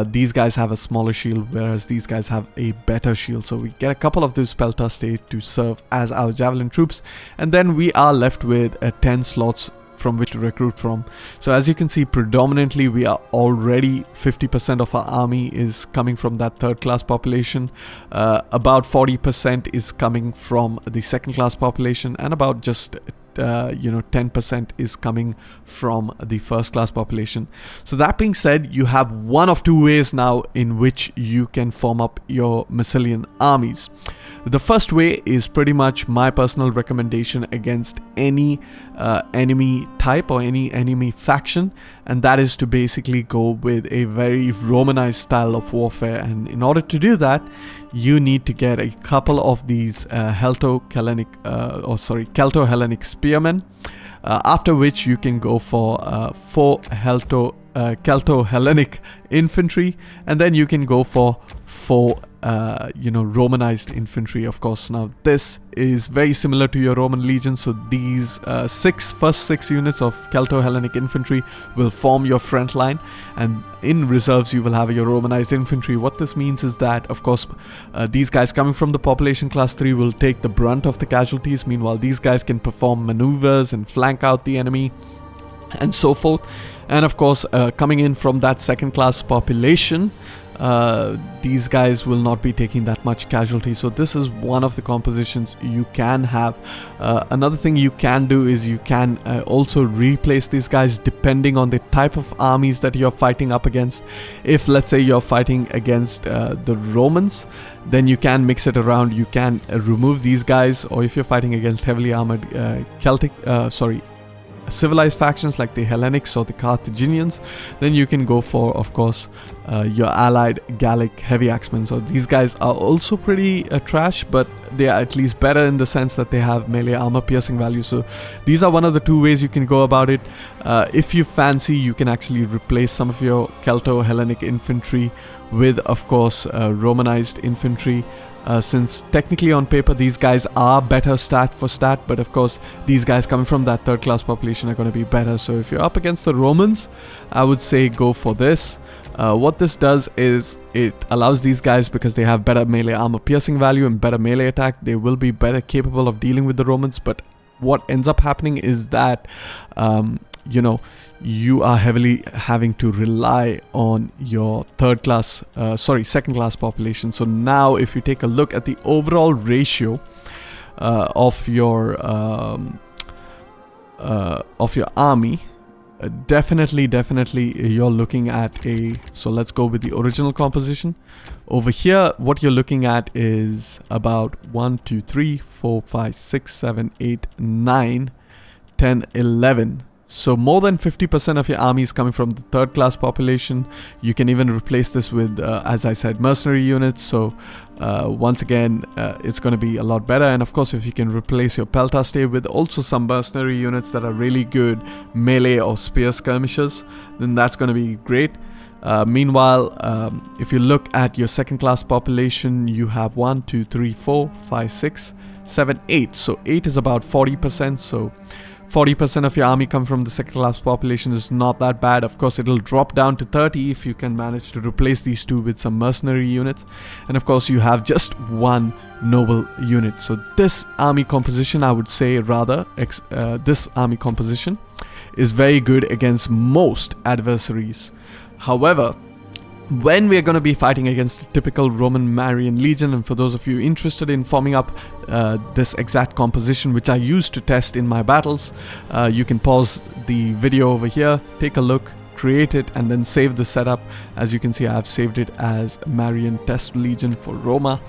these guys have a smaller shield, whereas these guys have a better shield. So we get a couple of those Peltaste to serve as our javelin troops, and then we are left with 10 slots from which to recruit from. So as you can see, predominantly we are already 50% of our army is coming from that third class population. About 40% is coming from the second class population, and about just 10% is coming from the first class population. So that being said, you have one of two ways now in which you can form up your Massilian armies. The first way is pretty much my personal recommendation against any enemy type or any enemy faction, and that is to basically go with a very Romanized style of warfare. And in order to do that, you need to get a couple of these Celto-Hellenic spearmen, after which you can go for 4 Celto-Hellenic infantry, and then you can go for 4 Romanized infantry, of course. Now this is very similar to your Roman legion, so these first six units of Celto-Hellenic infantry will form your front line, and in reserves you will have your Romanized infantry. What this means is that, of course, these guys coming from the population class 3 will take the brunt of the casualties. Meanwhile, these guys can perform maneuvers and flank out the enemy and so forth. And of course, coming in from that second class population, these guys will not be taking that much casualty. So this is one of the compositions you can have. Another thing you can do is you can also replace these guys depending on the type of armies that you're fighting up against. If, let's say, you're fighting against the Romans, then you can mix it around. You can remove these guys, or if you're fighting against heavily armored civilized factions like the Hellenics or the Carthaginians, then you can go for, of course, your allied Gallic heavy axemen. So these guys are also pretty trash, but they are at least better in the sense that they have melee armor piercing value. So these are one of the two ways you can go about it. If you fancy, you can actually replace some of your Celto-Hellenic infantry with, of course, Romanized infantry. since technically on paper these guys are better stat for stat, but of course these guys coming from that third class population are going to be better. So if you're up against the Romans, I would say go for this. What this does is it allows these guys, because they have better melee armor piercing value and better melee attack, they will be better capable of dealing with the Romans. But what ends up happening is that you know, you are heavily having to rely on your second class population. So now if you take a look at the overall ratio of your army, definitely you're looking at so let's go with the original composition. Over here what you're looking at is about 1 2 3 4 5 6 7 8 9 10 11. So more than 50% of your army is coming from the third class population. You can even replace this with, as I said, mercenary units. So once again, it's going to be a lot better. And of course, if you can replace your peltaste with also some mercenary units that are really good melee or spear skirmishers, then that's going to be great. Meanwhile, if you look at your second class population, you have 1 2 3 4 5 6 7 8. So 8 is about 40%. So 40% of your army come from the second class population is not that bad. Of course, it'll drop down to 30 if you can manage to replace these two with some mercenary units. And of course, you have just one noble unit. So this army composition, I would say rather, this army composition is very good against most adversaries. However, when we're going to be fighting against a typical Roman Marian legion, and for those of you interested in forming up this exact composition which I used to test in my battles, you can pause the video over here, take a look, create it, and then save the setup. As you can see, I have saved it as Marian Test Legion for Roma.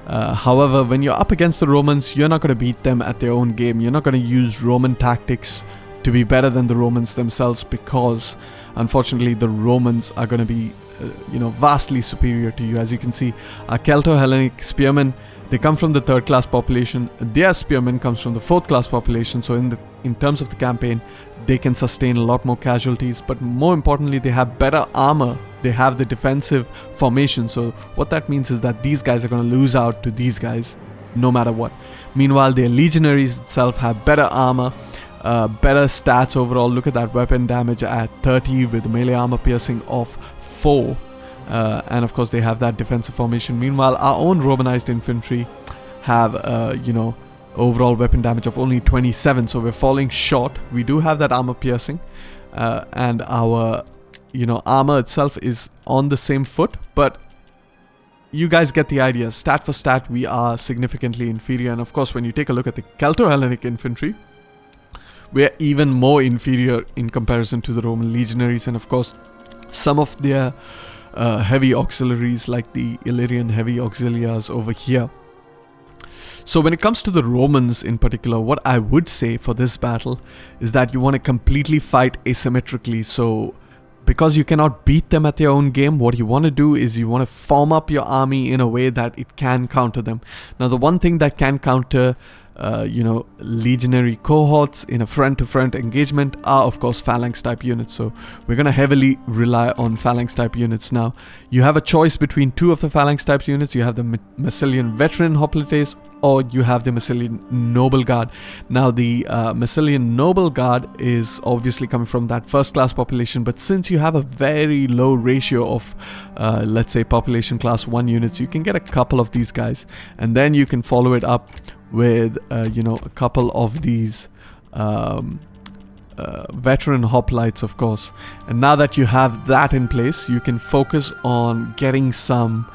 However, when you're up against the Romans, you're not going to beat them at their own game. You're not going to use Roman tactics to be better than the Romans themselves, because unfortunately the Romans are going to be vastly superior to you. As you can see, our Celto-Hellenic spearmen, they come from the third class population. Their spearmen comes from the fourth class population. So in terms of the campaign, they can sustain a lot more casualties, but more importantly, they have better armor. They have the defensive formation. So what that means is that these guys are going to lose out to these guys no matter what. Meanwhile, their legionaries itself have better armor, better stats overall. Look at that weapon damage at 30 with melee armor piercing of 4, and of course they have that defensive formation. Meanwhile, our own Romanized infantry have overall weapon damage of only 27, so we're falling short. We do have that armor piercing, and our armor itself is on the same foot, but you guys get the idea. Stat for stat, we are significantly inferior. And of course, when you take a look at the Celto-Hellenic infantry, we're even more inferior in comparison to the Roman legionaries. And of course, some of their heavy auxiliaries, like the Illyrian heavy auxiliars over here. So when it comes to the Romans in particular, what I would say for this battle is that you want to completely fight asymmetrically. So because you cannot beat them at their own game, what you want to do is you want to form up your army in a way that it can counter them. Now, the one thing that can counter legionary cohorts in a front-to-front engagement are of course phalanx type units. So we're going to heavily rely on phalanx type units. Now you have a choice between two of the phalanx type units. You have the Massilian veteran hoplites, or you have the Massilian noble guard. Now the Massilian noble guard is obviously coming from that first class population, but since you have a very low ratio of let's say population class 1 units, you can get a couple of these guys, and then you can follow it up with a couple of these veteran hoplites, of course. And now that you have that in place, you can focus on getting some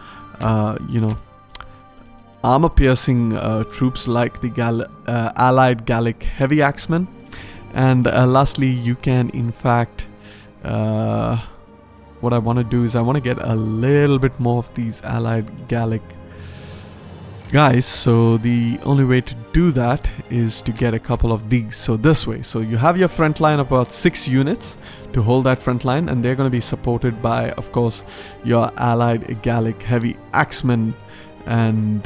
armor piercing troops like the allied Gallic heavy axemen. And lastly, you can in fact what I want to do is I want to get a little bit more of these allied Gallic guys. So the only way to do that is to get a couple of these. So this way, so you have your front line of about 6 units to hold that front line, and they're going to be supported by, of course, your allied Gallic heavy axemen. And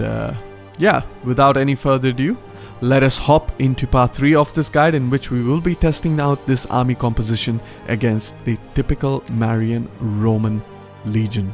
yeah, without any further ado, let us hop into part 3 of this guide, in which we will be testing out this army composition against the typical Marian Roman legion.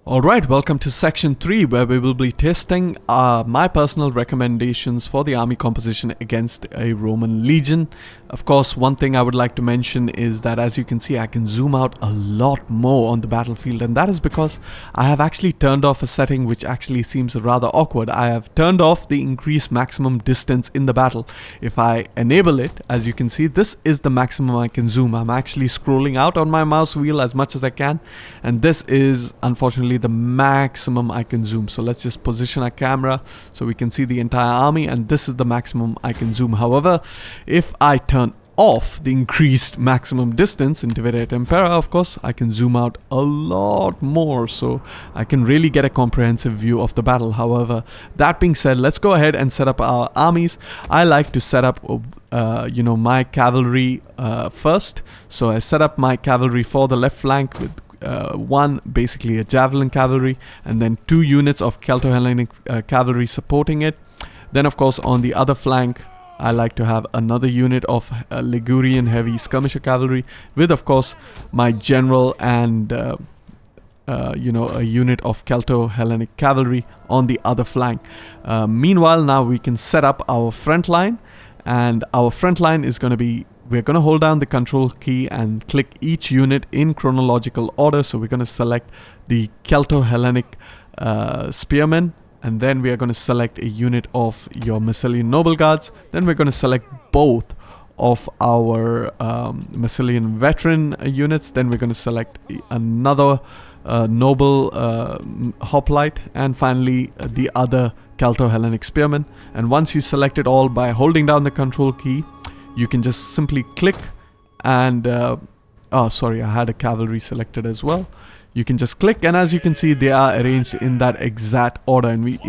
Alright, welcome to section 3, where we will be testing my personal recommendations for the army composition against a Roman legion. Of course, one thing I would like to mention is that, as you can see, I can zoom out a lot more on the battlefield, and that is because I have actually turned off a setting which actually seems rather awkward. I have turned off the increase maximum distance in the battle. If I enable it, as you can see, this is the maximum I can zoom. I'm actually scrolling out on my mouse wheel as much as I can, and this is unfortunately the maximum I can zoom. So let's just position our camera so we can see the entire army, and this is the maximum I can zoom. However, if I turn off the increased maximum distance in Divided Impera, of course, I can zoom out a lot more, so I can really get a comprehensive view of the battle. However, that being said, let's go ahead and set up our armies. I like to set up my cavalry first. So I set up my cavalry for the left flank with basically a javelin cavalry, and then 2 units of Celto-Hellenic cavalry supporting it. Then of course on the other flank I like to have another unit of Ligurian heavy skirmisher cavalry with, of course, my general and a unit of Celto-Hellenic cavalry on the other flank. Meanwhile, now we can set up our front line, and our front line is going to be, we're going to hold down the control key and click each unit in chronological order. So we're going to select the Celto-Hellenic spearmen, and then we are going to select a unit of your Massalian noble guards. Then we're going to select both of our Massalian veteran units. Then we're going to select another noble hoplite, and finally the other Celto-Hellenic spearmen. And once you select it all by holding down the control key, you can just simply click and I had a cavalry selected as well. You can just click, and as you can see, they are arranged in that exact order. And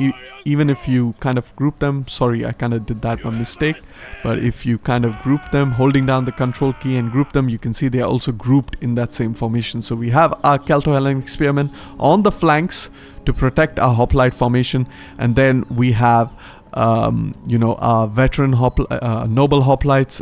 even if you kind of group them, sorry, I kind of did that by mistake, but if you kind of group them, holding down the control key and group them, you can see they are also grouped in that same formation. So we have our Celto-Hellenic spearmen on the flanks to protect our hoplite formation, and then we have our veteran noble hoplites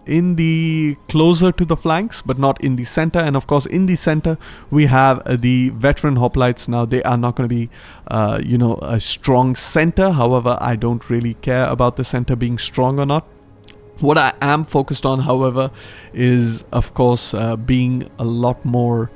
in the closer to the flanks, but not in the center. And of course in the center we have the veteran hoplites. Now they are not going to be a strong center. However, I don't really care about the center being strong or not. What I am focused on, however, is of course being a lot more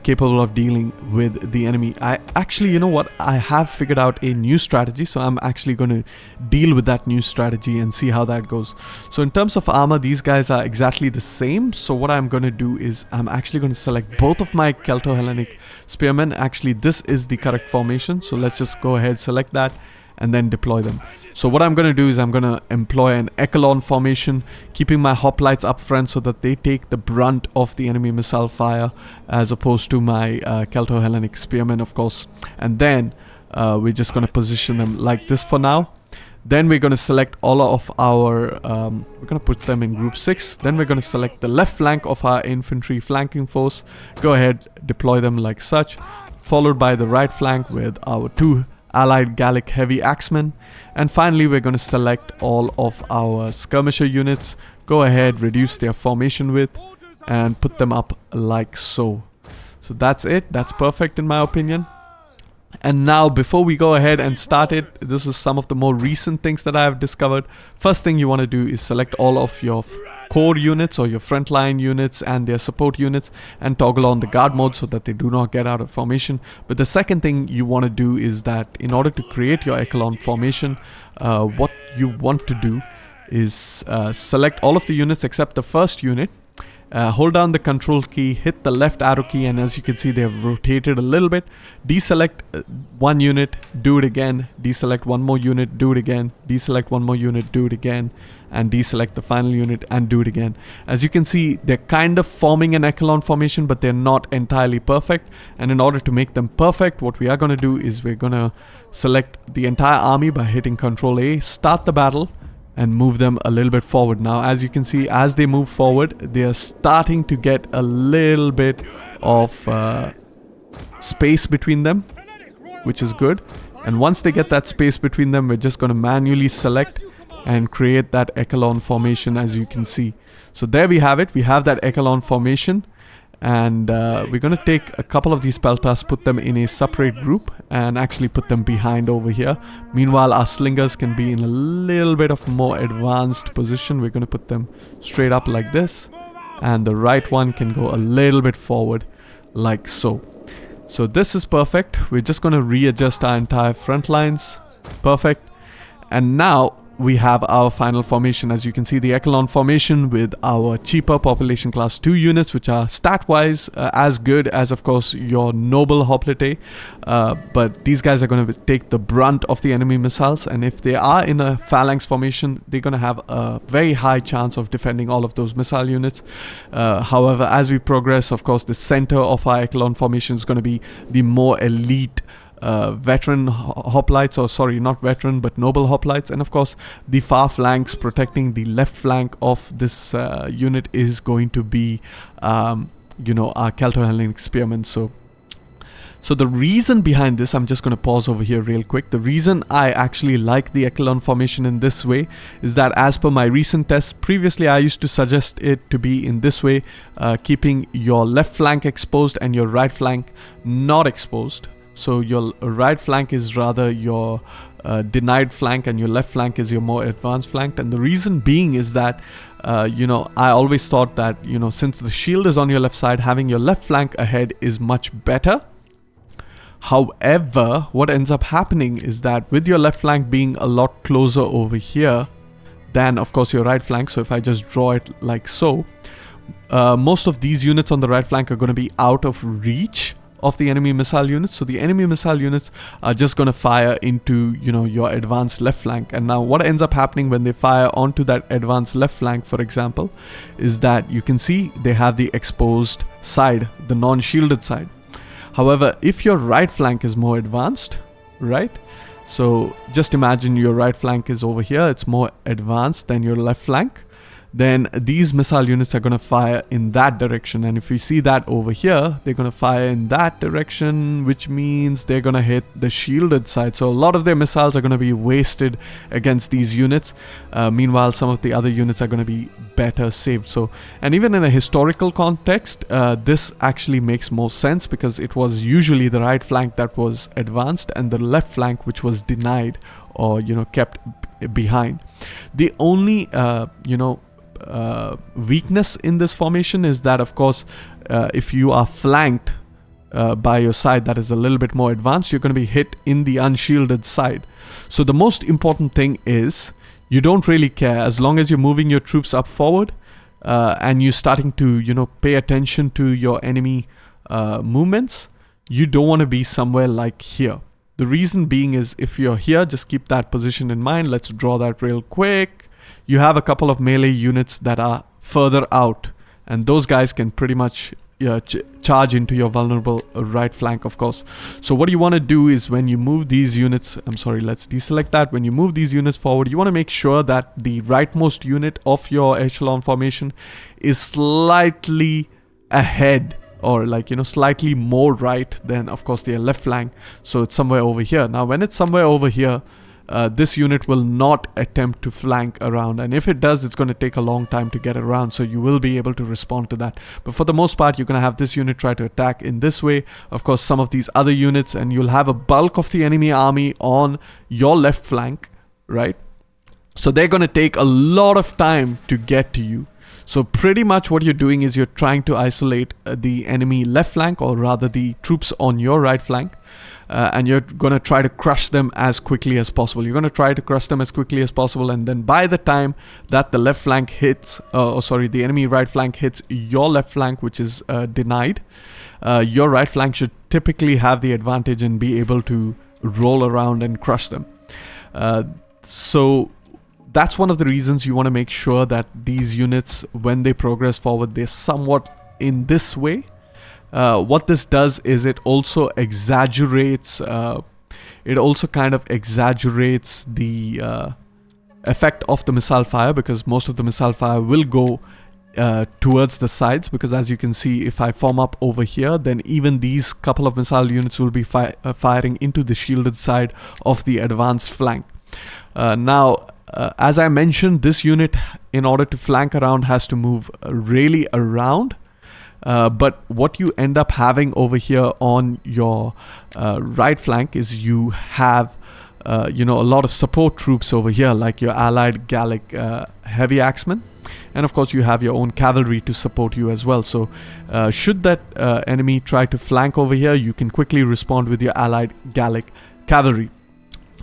capable of dealing with the enemy. I actually, I have figured out a new strategy, so I'm actually going to deal with that new strategy and see how that goes. So in terms of armor, these guys are exactly the same. So what I'm going to do is I'm actually going to select both of my Celto-Hellenic spearmen. Actually, this is the correct formation, so let's just go ahead, select that, and then deploy them. So what I'm going to do is I'm going to employ an echelon formation, keeping my hoplites up front so that they take the brunt of the enemy missile fire, as opposed to my Celto-Hellenic spearmen, of course. And then we're just going to position them like this for now. Then we're going to select all of our, we're going to put them in group 6. Then we're going to select the left flank of our infantry flanking force. Go ahead, deploy them like such, followed by the right flank with our 2 allied Gallic heavy axemen. And finally we're going to select all of our skirmisher units. Go ahead, reduce their formation width and put them up like so. So that's it. That's perfect in my opinion. And now, before we go ahead and start it, this is some of the more recent things that I have discovered. First thing you want to do is select all of your core units or your frontline units and their support units and toggle on the guard mode so that they do not get out of formation. But the second thing you want to do is that in order to create your echelon formation, what you want to do is select all of the units except the first unit. Hold down the control key, hit the left arrow key, and as you can see, they have rotated a little bit. Deselect one unit, do it again, deselect one more unit, do it again, deselect one more unit, do it again, and deselect the final unit and do it again. As you can see, they're kind of forming an echelon formation, but they're not entirely perfect. And in order to make them perfect, what we are going to do is we're going to select the entire army by hitting Control A, start the battle, and move them a little bit forward. Now, as you can see, as they move forward, they are starting to get a little bit of space between them, which is good. And once they get that space between them, we're just going to manually select and create that echelon formation, as you can see. So there we have it. We have that echelon formation. And we're going to take a couple of these peltas, put them in a separate group, and actually put them behind over here. Meanwhile, our slingers can be in a little bit of more advanced position. We're going to put them straight up like this, and the right one can go a little bit forward like so. So this is perfect. We're just going to readjust our entire front lines. Perfect. And now we have our final formation. As you can see, the echelon formation with our cheaper population class 2 units, which are stat-wise as good as, of course, your noble hoplite. But these guys are going to take the brunt of the enemy missiles. And if they are in a phalanx formation, they're going to have a very high chance of defending all of those missile units. However, as we progress, of course, the center of our echelon formation is going to be the more elite veteran hoplites, or sorry, not veteran but noble hoplites. And of course, the far flanks protecting the left flank of this unit is going to be you know, our Celto-Hellenic spearmen. So the reason behind this, I'm just going to pause over here real quick. The reason I actually like the echelon formation in this way is that, as per my recent tests, previously I used to suggest it to be in this way, keeping your left flank exposed and your right flank not exposed. So your right flank is rather your denied flank, and your left flank is your more advanced flank. And the reason being is that, you know, I always thought that, you know, since the shield is on your left side, having your left flank ahead is much better. However, what ends up happening is that with your left flank being a lot closer over here than, of course, your right flank. So if I just draw it like so, most of these units on the right flank are going to be out of reach of the enemy missile units. So the enemy missile units are just going to fire into, you know, your advanced left flank. And now what ends up happening when they fire onto that advanced left flank, for example, is that you can see they have the exposed side, the non-shielded side. However, if your right flank is more advanced, right? So just imagine your right flank is over here, it's more advanced than your left flank. Then these missile units are going to fire in that direction. And if we see that over here, they're going to fire in that direction, which means they're going to hit the shielded side. So a lot of their missiles are going to be wasted against these units. Meanwhile, some of the other units are going to be better saved. So, and even in a historical context, this actually makes more sense, because it was usually the right flank that was advanced and the left flank which was denied, or, you know, kept behind. The only, you know, weakness in this formation is that, of course, if you are flanked by your side that is a little bit more advanced, you're going to be hit in the unshielded side. So the most important thing is you don't really care, as long as you're moving your troops up forward and you're starting to, you know, pay attention to your enemy movements. You don't want to be somewhere like here. The reason being is, if you're here, just keep that position in mind. Let's draw that real quick. You have a couple of melee units that are further out, and those guys can pretty much charge into your vulnerable right flank, of course. So what you want to do is, when you move these units, I'm sorry, let's deselect that. When you move these units forward, you want to make sure that the rightmost unit of your echelon formation is slightly ahead, or, like, you know, slightly more right than, of course, their left flank. So it's somewhere over here. Now, when it's somewhere over here, this unit will not attempt to flank around, and if it does, it's going to take a long time to get around, so you will be able to respond to that. But for the most part, you're going to have this unit try to attack in this way, of course, some of these other units, and you'll have a bulk of the enemy army on your left flank, right? So they're going to take a lot of time to get to you. So pretty much what you're doing is you're trying to isolate the enemy left flank, or rather the troops on your right flank. And you're going to try to crush them as quickly as possible. You're going to try to crush them as quickly as possible. And then by the time that the left flank hits, the enemy right flank hits your left flank, which is denied, your right flank should typically have the advantage and be able to roll around and crush them. So that's one of the reasons you want to make sure that these units, when they progress forward, they're somewhat in this way. What this does is it also exaggerates, it also kind of exaggerates the effect of the missile fire, because most of the missile fire will go towards the sides, because as you can see, if I form up over here, then even these couple of missile units will be firing into the shielded side of the advanced flank. Now, as I mentioned, this unit, in order to flank around, has to move really around. But what you end up having over here on your right flank is you have a lot of support troops over here, like your allied Gallic heavy axemen, and of course you have your own cavalry to support you as well. So should that enemy try to flank over here, you can quickly respond with your allied Gallic cavalry.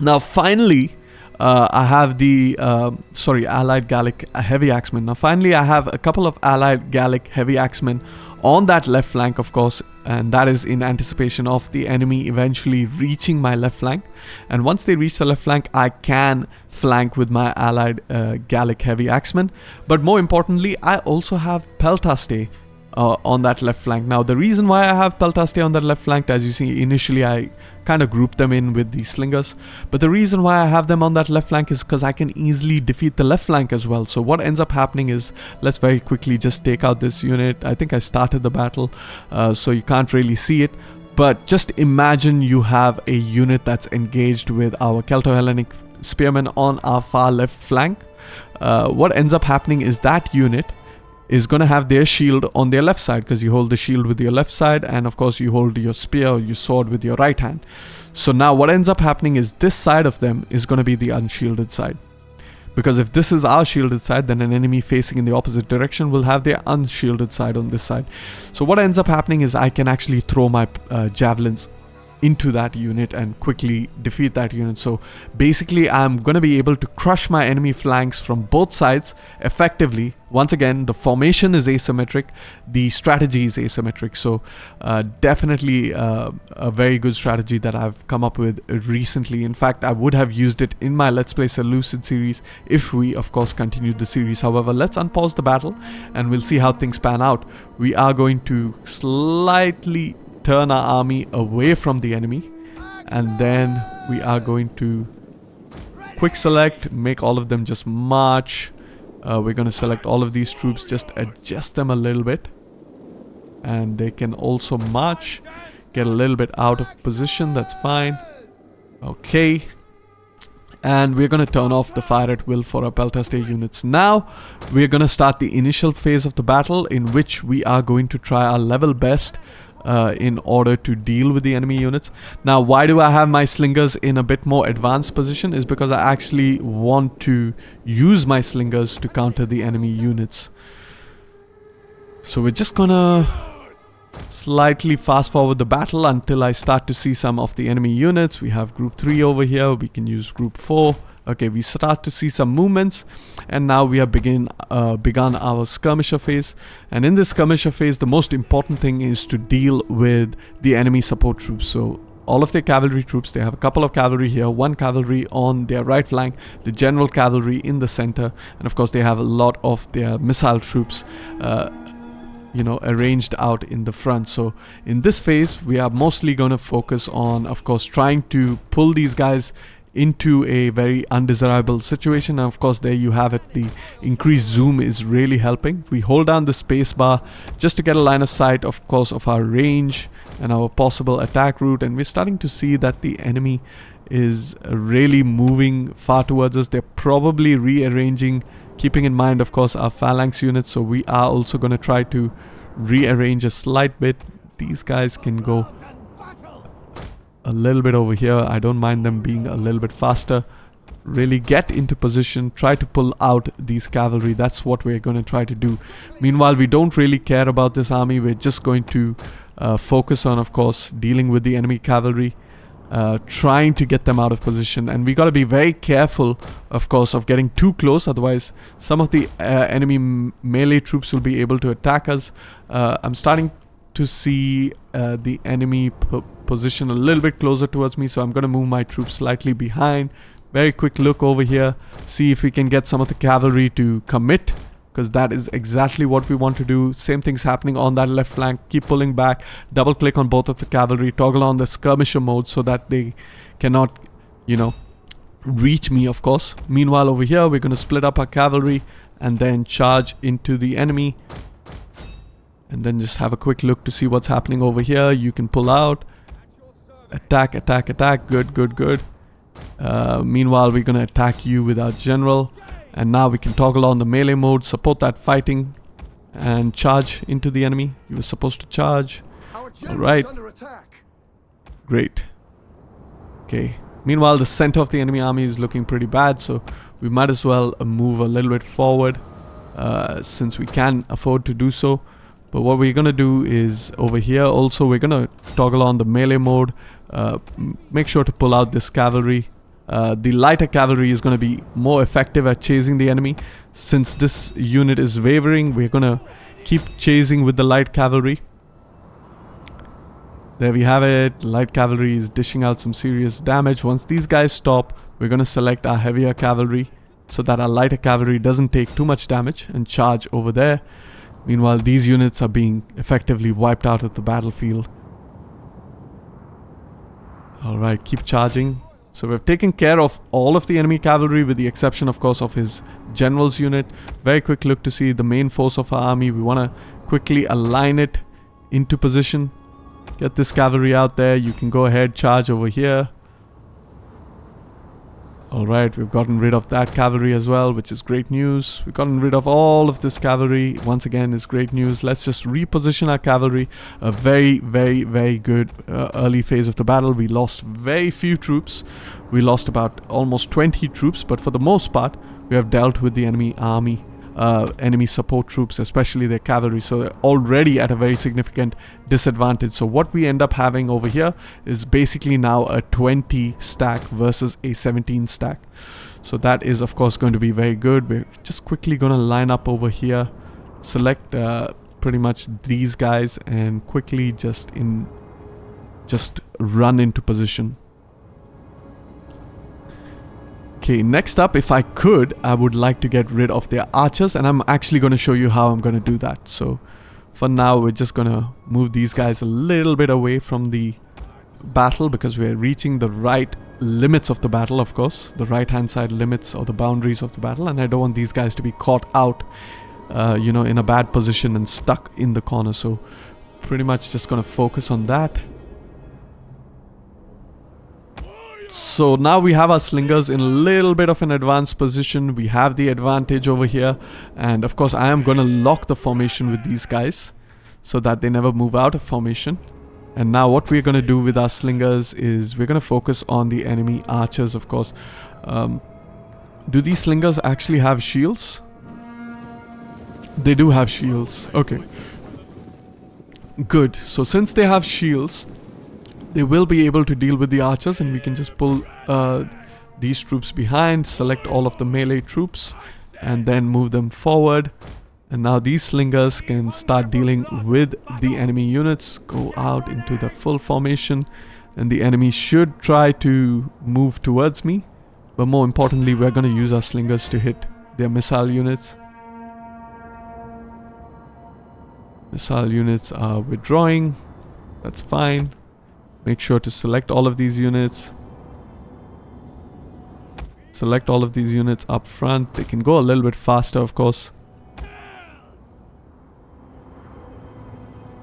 Now finally, I have the allied Gallic heavy axemen. Now finally I have a couple of allied Gallic heavy axemen on that left flank, of course, and that is in anticipation of the enemy eventually reaching my left flank. And once they reach the left flank, I can flank with my allied Gallic heavy axemen. But more importantly, I also have Peltaste on that left flank. Now the reason why I have Peltaste on that left flank, as you see, initially I kind of grouped them in with the slingers, but the reason why I have them on that left flank is because I can easily defeat the left flank as well. So what ends up happening is, let's very quickly just take out this unit. I think I started the battle, so you can't really see it, but just imagine you have a unit that's engaged with our Celto-Hellenic spearmen on our far left flank. What ends up happening is that unit is going to have their shield on their left side, because you hold the shield with your left side, and of course you hold your spear or your sword with your right hand. So now what ends up happening is this side of them is going to be the unshielded side, because if this is our shielded side, then an enemy facing in the opposite direction will have their unshielded side on this side. So what ends up happening is I can actually throw my javelins into that unit and quickly defeat that unit. So basically I'm going to be able to crush my enemy flanks from both sides effectively. Once again, the formation is asymmetric, the strategy is asymmetric, so definitely a very good strategy that I've come up with recently. In fact, I would have used it in my Let's Play Seleucid series if we of course continued the series. However, let's unpause the battle and we'll see how things pan out. We are going to slightly turn our army away from the enemy, and then we are going to quick select, make all of them just march. We're going to select all of these troops, just adjust them a little bit, and they can also march, get a little bit out of position. That's fine. Okay, and we're going to turn off the fire at will for our Peltaste units. Now we're going to start the initial phase of the battle, in which we are going to try our level best in order to deal with the enemy units. Now why do I have my slingers in a bit more advanced position is because I actually want to use my slingers to counter the enemy units. So we're just gonna slightly fast forward the battle until I start to see some of the enemy units. We have group 3 over here, we can use group 4. Okay, we start to see some movements, and now we have begun our skirmisher phase. And in this skirmisher phase, the most important thing is to deal with the enemy support troops. So all of their cavalry troops, they have a couple of cavalry here, one cavalry on their right flank, the general cavalry in the center, and of course they have a lot of their missile troops arranged out in the front. So in this phase, we are mostly going to focus on, of course, trying to pull these guys into a very undesirable situation. And of course, there you have it, the increased zoom is really helping. We hold down the space bar just to get a line of sight, of course, of our range and our possible attack route, and we're starting to see that the enemy is really moving far towards us. They're probably rearranging, keeping in mind, of course, our phalanx units, so we are also going to try to rearrange a slight bit. These guys can go a little bit over here. I don't mind them being a little bit faster. Really get into position, try to pull out these cavalry. That's what we're going to try to do. Meanwhile, we don't really care about this army. We're just going to focus on, of course, dealing with the enemy cavalry, trying to get them out of position. And we got to be very careful, of course, of getting too close. Otherwise, some of the enemy melee troops will be able to attack us. I'm starting to see the enemy position a little bit closer towards me, so I'm going to move my troops slightly behind. Very quick look over here, see if we can get some of the cavalry to commit, because that is exactly what we want to do. Same thing's happening on that left flank. Keep pulling back, double click on both of the cavalry, toggle on the skirmisher mode so that they cannot, reach me, of course. Meanwhile, over here, we're going to split up our cavalry and then charge into the enemy. And then just have a quick look to see what's happening over here. You can pull out. Attack, attack, attack. Good, good, good. Meanwhile, we're going to attack you with our general. And now we can toggle on the melee mode, support that fighting. and charge into the enemy. You were supposed to charge. Alright. Great. Okay. Meanwhile, the center of the enemy army is looking pretty bad, so we might as well move a little bit forward since we can afford to do so. But what we're going to do is over here also we're going to toggle on the melee mode. Make sure to pull out this cavalry. The lighter cavalry is going to be more effective at chasing the enemy. Since this unit is wavering, we're going to keep chasing with the light cavalry. There we have it. Light cavalry is dishing out some serious damage. Once these guys stop, we're going to select our heavier cavalry so that our lighter cavalry doesn't take too much damage and charge over there. Meanwhile, these units are being effectively wiped out of the battlefield. Alright, keep charging. So we've taken care of all of the enemy cavalry with the exception, of course, of his general's unit. Very quick look to see the main force of our army. We want to quickly align it into position. Get this cavalry out there. You can go ahead, charge over here. Alright, we've gotten rid of that cavalry as well, which is great news. We've gotten rid of all of this cavalry. Once again, is great news. Let's just reposition our cavalry. A very, very, very good early phase of the battle. We lost very few troops. We lost about almost 20 troops, but for the most part, we have dealt with the enemy army. Enemy support troops, especially their cavalry, so they're already at a very significant disadvantage. So what we end up having over here is basically now a 20 stack versus a 17 stack. So that is of course going to be very good. We're just quickly going to line up over here, select pretty much these guys and quickly just run into position. Okay, next up, if I could, I would like to get rid of their archers, and I'm actually going to show you how I'm going to do that. So for now, we're just going to move these guys a little bit away from the battle because we're reaching the right limits of the battle, of course, the right hand side limits or the boundaries of the battle, and I don't want these guys to be caught out, you know, in a bad position and stuck in the corner. So pretty much just going to focus on that. So now we have our slingers in a little bit of an advanced position. We have the advantage over here. And of course, I am going to lock the formation with these guys so that they never move out of formation. And now what we're going to do with our slingers is we're going to focus on the enemy archers, of course. Do these slingers actually have shields? They do have shields. Okay. Good. So since they have shields, they will be able to deal with the archers, and we can just pull these troops behind, select all of the melee troops, and then move them forward. And now these slingers can start dealing with the enemy units, go out into the full formation, and the enemy should try to move towards me. But more importantly, we're going to use our slingers to hit their missile units. Missile units are withdrawing. That's fine. Make sure to select all of these units. Select all of these units up front. They can go a little bit faster, of course.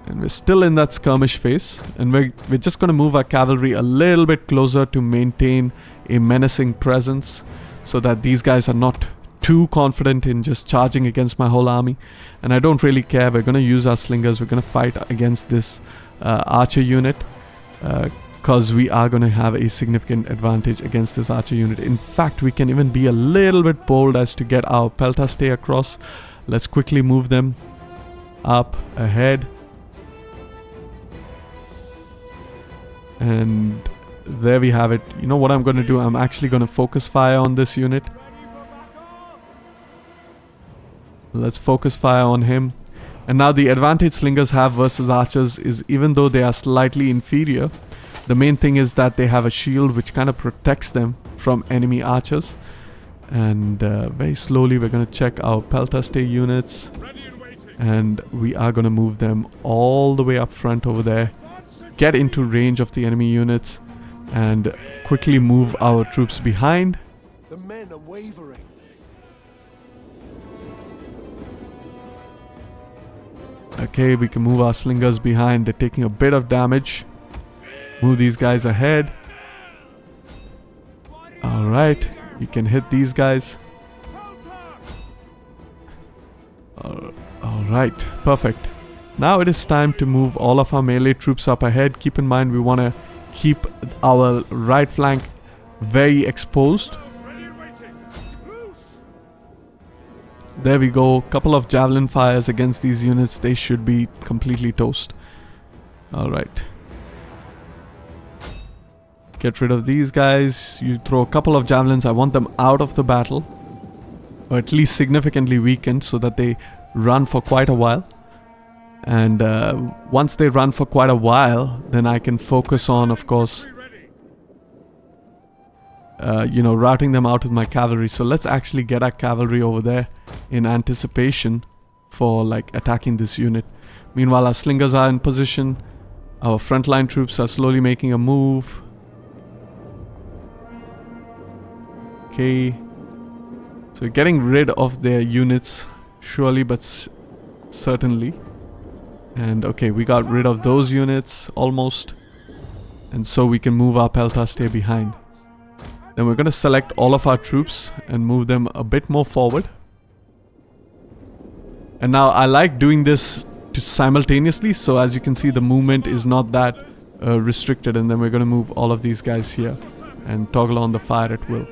And we're still in that skirmish phase. And we're just going to move our cavalry a little bit closer to maintain a menacing presence, so that these guys are not too confident in just charging against my whole army. And I don't really care. We're going to use our slingers. We're going to fight against this archer unit. Because we are going to have a significant advantage against this archer unit. In fact, we can even be a little bit bold as to get our peltastay across. Let's quickly move them up ahead. And there we have it. You know what I'm going to do? I'm actually going to focus fire on this unit. Let's focus fire on him. And now the advantage slingers have versus archers is, even though they are slightly inferior, the main thing is that they have a shield which kind of protects them from enemy archers. And very slowly we're going to check our peltastay units. And we are going to move them all the way up front over there. Get into range of the enemy units. And quickly move our troops behind. The men are wavering. Okay, we can move our slingers behind. They're taking a bit of damage. Move these guys ahead. Alright, you can hit these guys. Alright, Alright, perfect. Now it is time to move all of our melee troops up ahead. Keep in mind we want to keep our right flank very exposed. There we go. Couple of javelin fires against these units. They should be completely toast. Alright. Get rid of these guys. You throw a couple of javelins. I want them out of the battle. Or at least significantly weakened so that they run for quite a while. And once they run for quite a while, then I can focus on, of course, routing them out with my cavalry. So let's actually get our cavalry over there in anticipation for like attacking this unit. Meanwhile, our slingers are in position. Our frontline troops are slowly making a move. Okay. So we're getting rid of their units, surely but certainly. And okay, we got rid of those units almost. And so we can move our Peltas stay behind. Then we're going to select all of our troops and move them a bit more forward. And now I like doing this simultaneously, so as you can see the movement is not that restricted. And then we're going to move all of these guys here and toggle on the fire at will.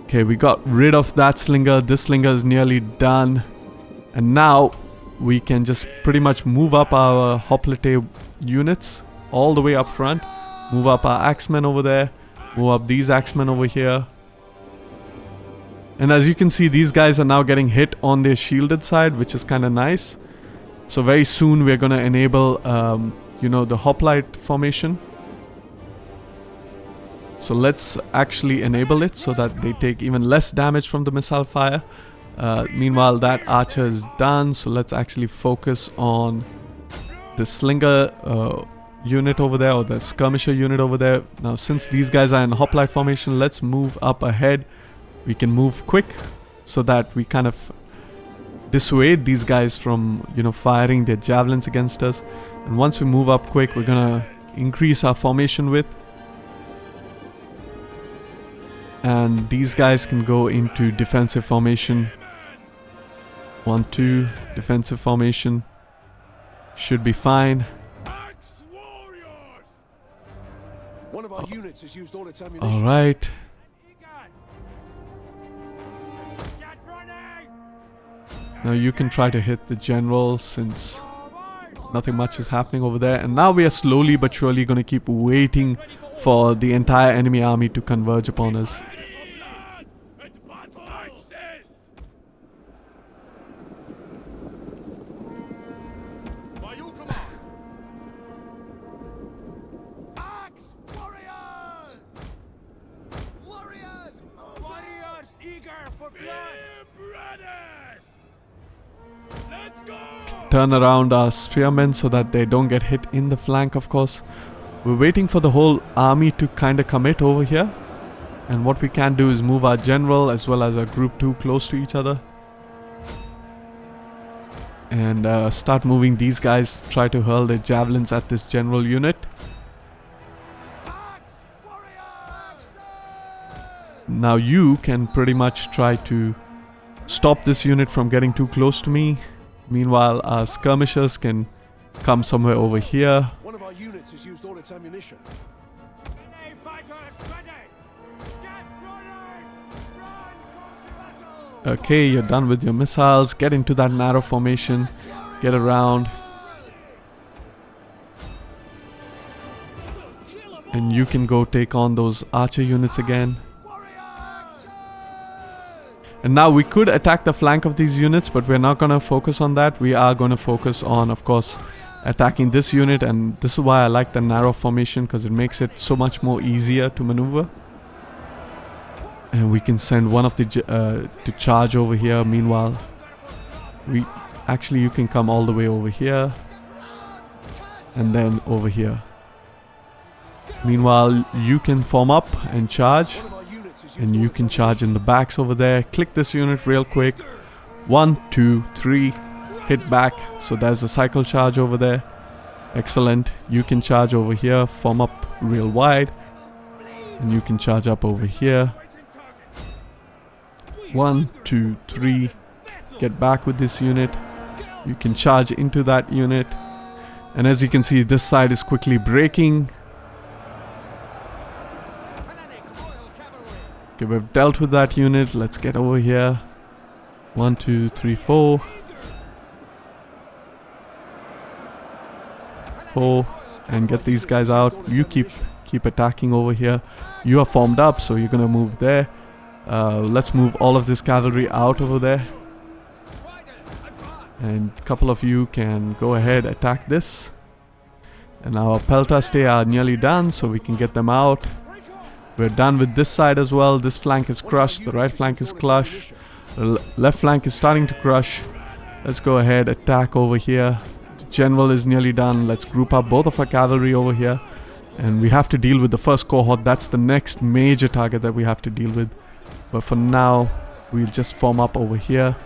Okay, we got rid of that slinger. This slinger is nearly done. And now we can just pretty much move up our hoplite units all the way up front. Move up our axemen over there. Move up these axemen over here. And as you can see, these guys are now getting hit on their shielded side, which is kind of nice. So very soon we're going to enable, the hoplite formation. So let's actually enable it so that they take even less damage from the missile fire. Meanwhile, that archer is done. So let's actually focus on the slinger unit over there, or the skirmisher unit over there. Now, since these guys are in hoplite formation, let's move up ahead. We can move quick so that we kind of dissuade these guys from, firing their javelins against us. And once we move up quick, we're gonna increase our formation width. And these guys can go into defensive formation. 1, 2, defensive formation. Should be fine. One of our units has used all its ammunition. All right. Now you can try to hit the general since nothing much is happening over there. And now we are slowly but surely going to keep waiting for the entire enemy army to converge upon us. Turn around our spearmen so that they don't get hit in the flank, of course. We're waiting for the whole army to kind of commit over here. And what we can do is move our general as well as our group 2 close to each other. And start moving these guys. Try to hurl their javelins at this general unit. Now you can pretty much try to stop this unit from getting too close to me. Meanwhile, our skirmishers can come somewhere over here. One of our units has used all its ammunition. Okay, you're done with your missiles. Get into that narrow formation. Get around. And you can go take on those archer units again. And now we could attack the flank of these units, but we're not going to focus on that. We are going to focus on, of course, attacking this unit. And this is why I like the narrow formation, because it makes it so much more easier to maneuver. And we can send one of the to charge over here. Meanwhile, you can come all the way over here. And then over here. Meanwhile, you can form up and charge. And you can charge in the backs over there. Click this unit real quick. 1, 2, 3. Hit back. So there's a cycle charge over there. Excellent. You can charge over here. Form up real wide. And you can charge up over here. 1, 2, 3. get back with this unit. You can charge into that unit. And as you can see, this side is quickly breaking. Okay, we've dealt with that unit. Let's get over here. 1, 2, 3, 4. 4. And get these guys out. You keep attacking over here. You are formed up, so you're gonna move there. Let's move all of this cavalry out over there. And a couple of you can go ahead, attack this. And our peltaste are nearly done, so we can get them out. We're done with this side as well. This flank is crushed. The right flank is crushed. The left flank is starting to crush. Let's go ahead, attack over here. The general is nearly done. Let's group up both of our cavalry over here. And we have to deal with the first cohort. That's the next major target that we have to deal with. But for now, we'll just form up over here.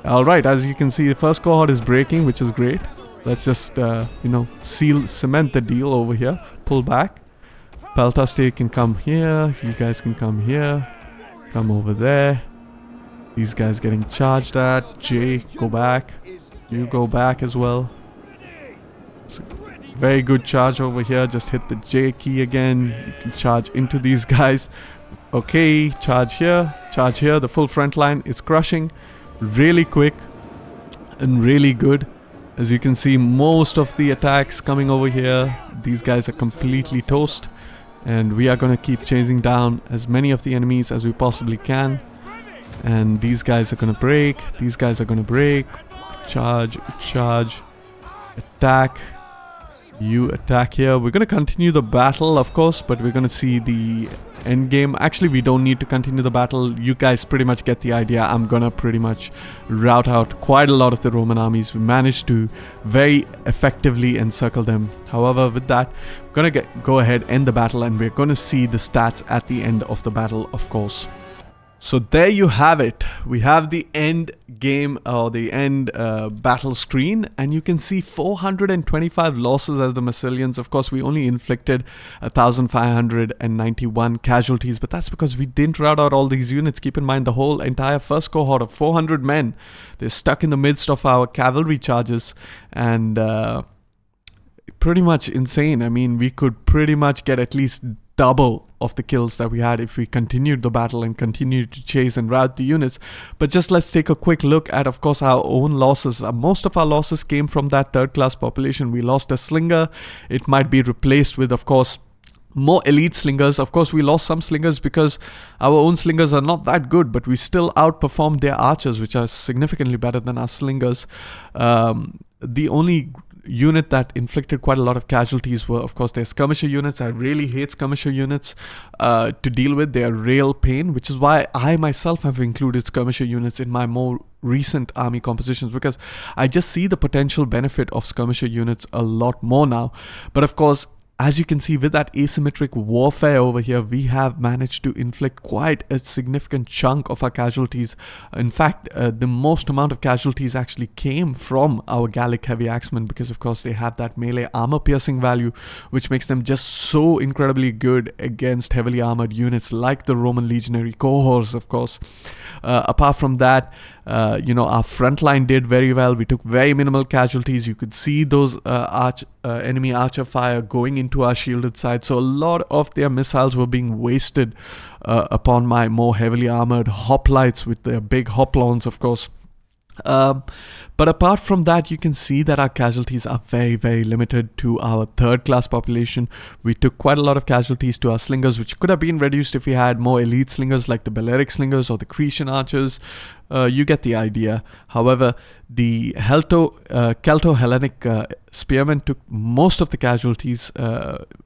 Alright, as you can see, the first cohort is breaking, which is great. Let's just, cement the deal over here. Pull back. Peltaste can come here. You guys can come here. Come over there. These guys getting charged at. J, go back. You go back as well. So, very good charge over here. Just hit the J key again. You can charge into these guys. Okay, charge here. Charge here. The full front line is crushing. Really quick and really good. As you can see, most of the attacks coming over here. These guys are completely toast. And we are going to keep chasing down as many of the enemies as we possibly can. And these guys are going to break. These guys are going to break. Charge, charge, attack. You attack here. We're going to continue the battle, of course, but we're going to see the end game. Actually, we don't need to continue the battle. You guys pretty much get the idea. I'm going to pretty much rout out quite a lot of the Roman armies. We managed to very effectively encircle them. However, with that, we're going to go ahead, end the battle, and we're going to see the stats at the end of the battle, of course. So there you have it. We have the end game or the end battle screen, and you can see 425 losses as the Massilians. Of course, we only inflicted 1,591 casualties, but that's because we didn't rout out all these units. Keep in mind, the whole entire first cohort of 400 men, they're stuck in the midst of our cavalry charges, and pretty much insane. I mean, we could pretty much get at least double of the kills that we had if we continued the battle and continued to chase and rout the units. But just let's take a quick look at, of course, our own losses. Most of our losses came from that third class population. We lost a slinger. It might be replaced with, of course, more elite slingers. Of course, we lost some slingers because our own slingers are not that good, but we still outperformed their archers, which are significantly better than our slingers. The only unit that inflicted quite a lot of casualties were, of course, their skirmisher units. I really hate skirmisher units to deal with. They are real pain, which is why I myself have included skirmisher units in my more recent army compositions, because I just see the potential benefit of skirmisher units a lot more now. But of course, as you can see, with that asymmetric warfare over here, we have managed to inflict quite a significant chunk of our casualties. In fact, the most amount of casualties actually came from our Gallic heavy axemen, because of course they have that melee armor piercing value, which makes them just so incredibly good against heavily armored units like the Roman legionary cohorts, of course. Apart from that, our front line did very well. We took very minimal casualties. You could see those enemy archer fire going into our shielded side. So a lot of their missiles were being wasted upon my more heavily armored hoplites with their big hoplons, of course. But apart from that, you can see that our casualties are very, very limited to our third class population. We took quite a lot of casualties to our slingers, which could have been reduced if we had more elite slingers like the Balearic slingers or the Cretan archers. You get the idea. However, the Celto-Hellenic spearmen took most of the casualties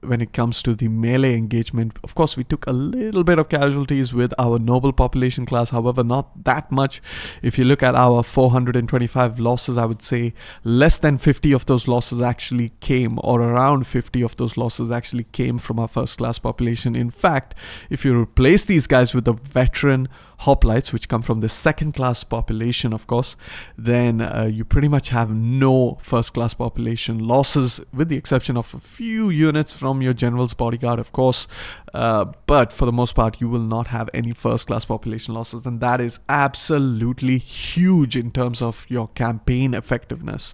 when it comes to the melee engagement. Of course, we took a little bit of casualties with our noble population class, however, not that much. If you look at our 425 losses, I would say less than 50 of those losses actually came, or around 50 of those losses actually came from our first class population. In fact, if you replace these guys with the veteran hoplites, which come from the second class population, of course, then you pretty much have no first class population losses, with the exception of a few units from your general's bodyguard, of course. But for the most part, you will not have any first class population losses, and that is absolutely huge in terms of your campaign effectiveness.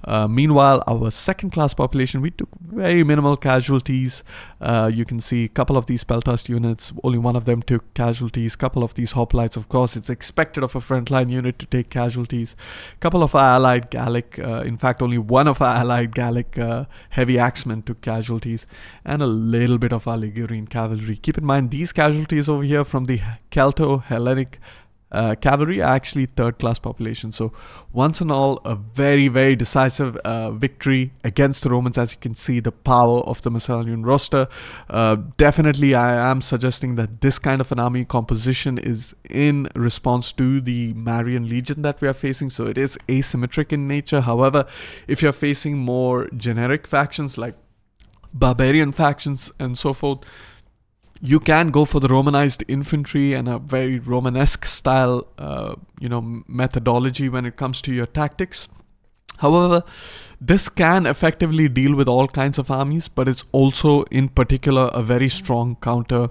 Meanwhile, our second class population, we took very minimal casualties. You can see a couple of these Peltast units, only one of them took casualties. Couple of these hoplites, of course, it's expected of a frontline unit to take casualties. Couple of our allied Gallic, in fact only one of our allied Gallic heavy axemen took casualties, and a little bit of our Ligurian cavalry. Keep in mind, these casualties over here from the Celto-Hellenic cavalry are actually third class population. So once and all, a very, very decisive victory against the Romans. As you can see, the power of the Massalian roster. Definitely I am suggesting that this kind of an army composition is in response to the Marian Legion that we are facing, so it is asymmetric in nature. However, if you're facing more generic factions like barbarian factions and so forth, you can go for the Romanized infantry and a very Romanesque style, methodology when it comes to your tactics. However, this can effectively deal with all kinds of armies, but it's also in particular a very strong counter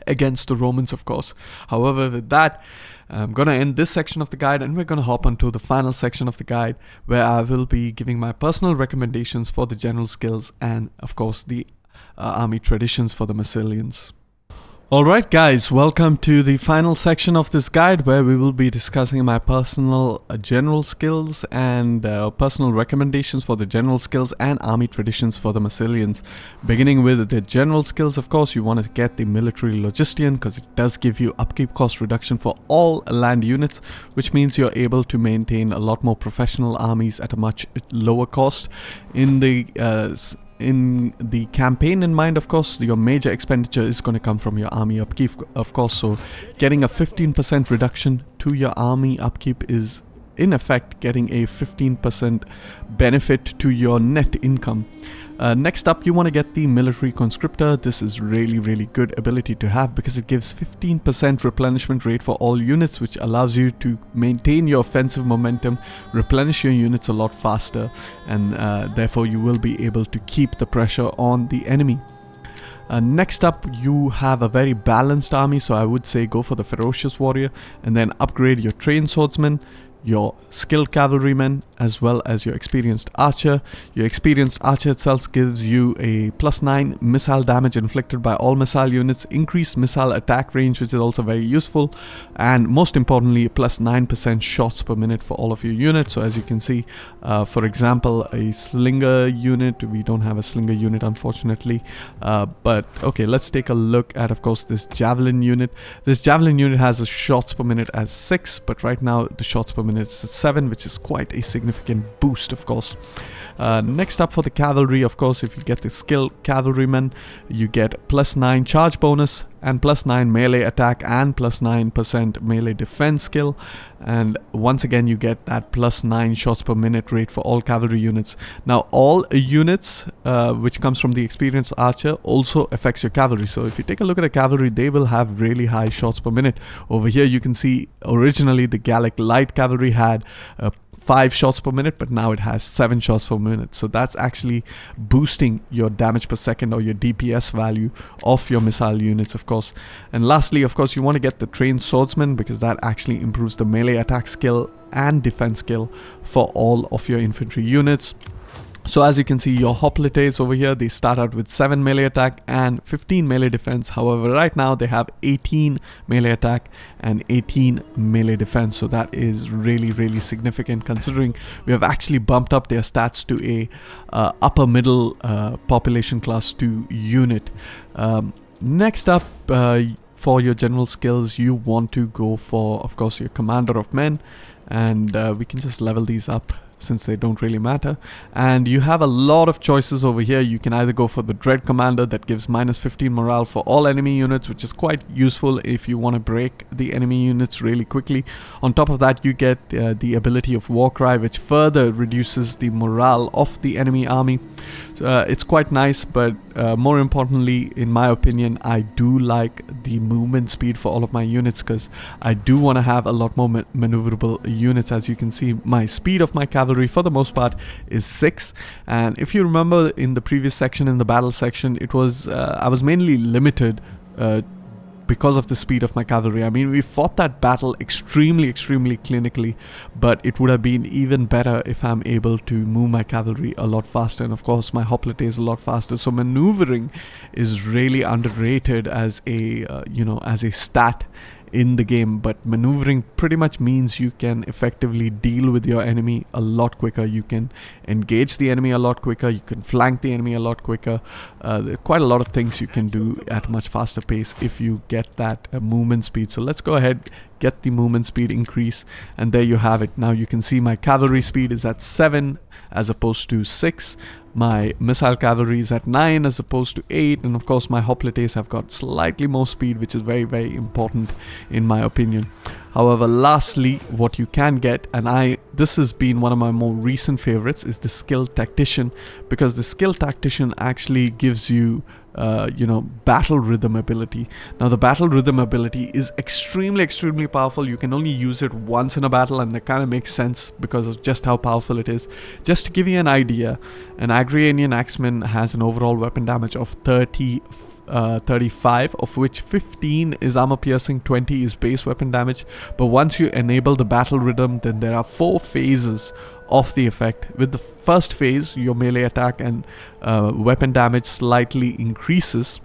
against the Romans, of course. However, with that, I'm going to end this section of the guide, and we're going to hop onto the final section of the guide, where I will be giving my personal recommendations for the general skills and, of course, the army traditions for the Massilians. Alright guys, welcome to the final section of this guide, where we will be discussing my personal general skills and personal recommendations for the general skills and army traditions for the Massilians. Beginning with the general skills, of course, you want to get the military logistician, because it does give you upkeep cost reduction for all land units, which means you're able to maintain a lot more professional armies at a much lower cost. In the campaign in mind, of course, your major expenditure is going to come from your army upkeep, of course, so getting a 15% reduction to your army upkeep is in effect getting a 15% benefit to your net income. Next up, you want to get the military conscriptor. This is really good ability to have, because it gives 15% replenishment rate for all units, which allows you to maintain your offensive momentum, replenish your units a lot faster, and therefore you will be able to keep the pressure on the enemy. Next up, you have a very balanced army, so I would say go for the ferocious warrior, and then upgrade your trained swordsman, your skilled cavalryman, as well as your experienced archer. Your experienced archer itself gives you a +9 missile damage inflicted by all missile units, increased missile attack range, which is also very useful, and most importantly, +9% shots per minute for all of your units. So as you can see, for example, a slinger unit, we don't have a slinger unit unfortunately, but okay, let's take a look at, of course, this javelin unit. This javelin unit has a shots per minute as 6, but right now the shots per minute is 7, which is quite a significant boost, of course. Next up, for the cavalry, of course, if you get the skilled cavalryman, you get +9 charge bonus and +9 melee attack and +9% melee defense skill, and once again you get that +9 shots per minute rate for all cavalry units. Now all units which comes from the experienced archer also affects your cavalry, so if you take a look at a cavalry, they will have really high shots per minute. Over here you can see originally the Gallic light cavalry had 5 shots per minute, but now it has 7 shots per minute. So that's actually boosting your damage per second, or your DPS value of your missile units, of course. And lastly, of course, you want to get the trained swordsman, because that actually improves the melee attack skill and defense skill for all of your infantry units. So as you can see, your hoplites over here, they start out with 7 melee attack and 15 melee defense. However, right now they have 18 melee attack and 18 melee defense. So that is really significant, considering we have actually bumped up their stats to a upper middle population class 2 unit. Next up, for your general skills, you want to go for, of course, your commander of men, and we can just level these up since they don't really matter. And you have a lot of choices over here. You can either go for the Dread Commander that gives minus 15 morale for all enemy units, which is quite useful if you want to break the enemy units really quickly. On top of that, you get the ability of Warcry, which further reduces the morale of the enemy army. So, it's quite nice, but more importantly, in my opinion, I do like the movement speed for all of my units, because I do want to have a lot more maneuverable units. As you can see, my speed of my cavalry for the most part is 6, and if you remember in the previous section, in the battle section, it was I was mainly limited because of the speed of my cavalry. I mean, we fought that battle extremely clinically, but it would have been even better if I'm able to move my cavalry a lot faster, and of course my hoplite is a lot faster. So maneuvering is really underrated as a as a stat in the game, but maneuvering pretty much means you can effectively deal with your enemy a lot quicker. You can engage the enemy a lot quicker, you can flank the enemy a lot quicker. There are quite a lot of things you can do at a much faster pace if you get that movement speed. So let's go ahead, get the movement speed increase, and there you have it. Now you can see my cavalry speed is at 7 as opposed to 6. My missile cavalry is at 9 as opposed to 8, and of course my hoplites have got slightly more speed, which is very important in my opinion. However, lastly, what you can get, and this has been one of my more recent favorites, is the Skilled Tactician, because the Skilled Tactician actually gives you battle rhythm ability. Now the battle rhythm ability is extremely powerful. You can only use it once in a battle, and that kind of makes sense because of just how powerful it is. Just to give you an idea, an Agrarian Axeman has an overall weapon damage of 35, of which 15 is armor piercing, 20 is base weapon damage. But once you enable the battle rhythm, then there are 4 phases of the effect. With the first phase, your melee attack and weapon damage slightly increases.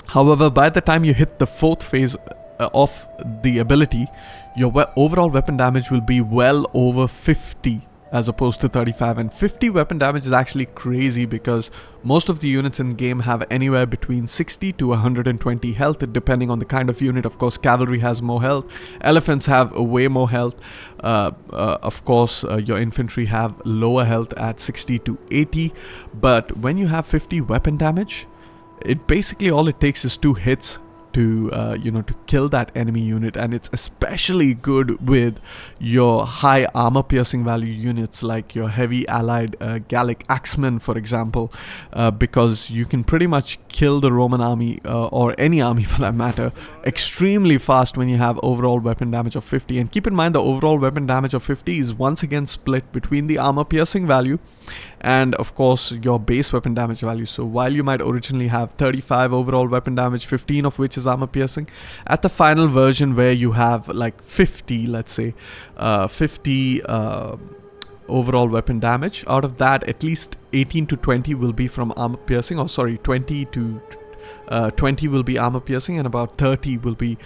However, by the time you hit the 4th phase of the ability, your overall weapon damage will be well over 50 as opposed to 35, and 50 weapon damage is actually crazy because most of the units in game have anywhere between 60 to 120 health, depending on the kind of unit. Of course, cavalry has more health, elephants have way more health, of course your infantry have lower health at 60 to 80, but when you have 50 weapon damage, it basically all it takes is 2 hits to kill that enemy unit. And it's especially good with your high armor piercing value units like your heavy allied Gallic Axemen, for example, because you can pretty much kill the Roman army or any army for that matter extremely fast when you have overall weapon damage of 50. And keep in mind, the overall weapon damage of 50 is once again split between the armor piercing value and of course your base weapon damage value. So while you might originally have 35 overall weapon damage, 15 of which is armor piercing, at the final version where you have like 50, let's say 50 overall weapon damage, out of that at least 18 to 20 will be from armor piercing, or sorry, 20 to 20 will be armor piercing, and about 30 will be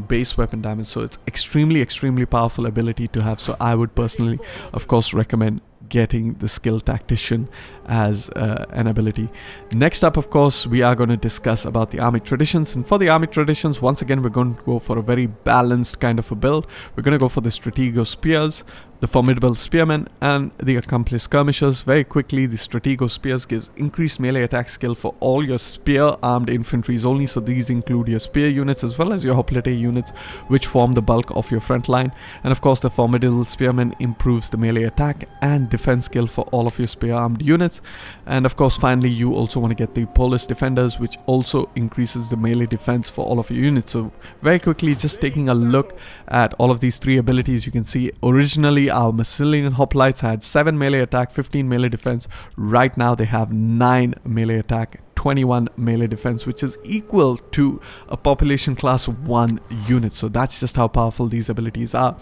base weapon damage. So it's extremely powerful ability to have. So I would personally of course recommend getting the Skilled Tactician as an ability. Next up, of course, we are going to discuss about the army traditions, and for the army traditions, once again we're going to go for a very balanced kind of a build. We're going to go for the Stratego Spears, the Formidable Spearmen, and the Accomplished Skirmishers. Very quickly, the Stratego Spears gives increased melee attack skill for all your spear armed infantries only, so these include your spear units as well as your hoplite units, which form the bulk of your front line. And of course, the Formidable Spearmen improves the melee attack and defense skill for all of your spear armed units. And of course, finally, you also want to get the Polis Defenders, which also increases the melee defense for all of your units. So very quickly, just taking a look at all of these 3 abilities, you can see originally our Massalian hoplites had 7 melee attack, 15 melee defense. Right now they have 9 melee attack, 21 melee defense, which is equal to a population class 1 unit. So that's just how powerful these abilities are.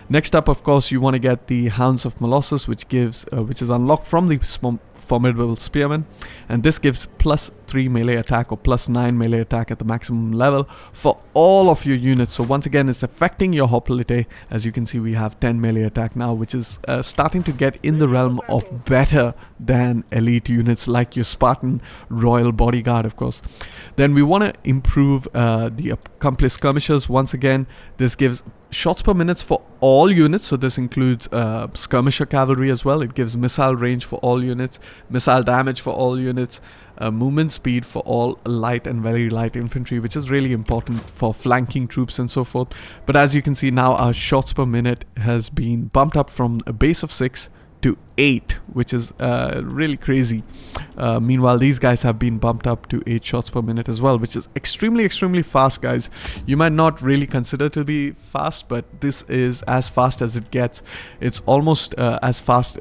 Next up, of course, you want to get the Hounds of Molossus, which is unlocked from the Formidable Spearmen, and this gives +3 melee attack or +9 melee attack at the maximum level for all of your units. So once again, it's affecting your hoplite. As you can see, we have 10 melee attack now, which is starting to get in the realm of better than elite units like your Spartan Royal Bodyguard, of course. Then we want to improve the Accomplished Skirmishers. Once again, this gives shots per minute for all units, so this includes skirmisher cavalry as well. It gives missile range for all units, missile damage for all units, movement speed for all light and very light infantry, which is really important for flanking troops and so forth. But as you can see now, our shots per minute has been bumped up from a base of 6 to 8, which is really crazy. Meanwhile, these guys have been bumped up to 8 shots per minute as well, which is extremely fast, guys. You might not really consider to be fast, but this is as fast as it gets. It's almost as fast.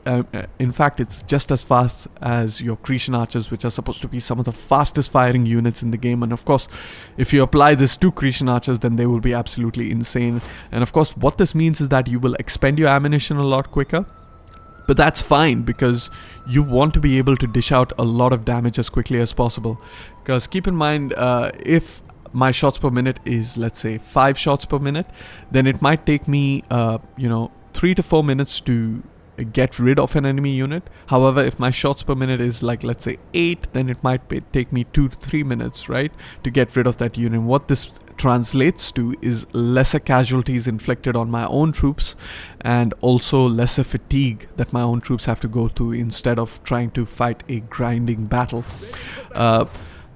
In fact, it's just as fast as your Cretan archers, which are supposed to be some of the fastest firing units in the game. And of course, if you apply this to Cretan archers, then they will be absolutely insane. And of course, what this means is that you will expend your ammunition a lot quicker. But that's fine, because you want to be able to dish out a lot of damage as quickly as possible. Because keep in mind, if my shots per minute is, let's say, 5 shots per minute, then it might take me, 3 to 4 minutes to get rid of an enemy unit. However, if my shots per minute is like, let's say, 8, then it might take me 2 to 3 minutes, right, to get rid of that unit. What this translates to is lesser casualties inflicted on my own troops, and also lesser fatigue that my own troops have to go through instead of trying to fight a grinding battle.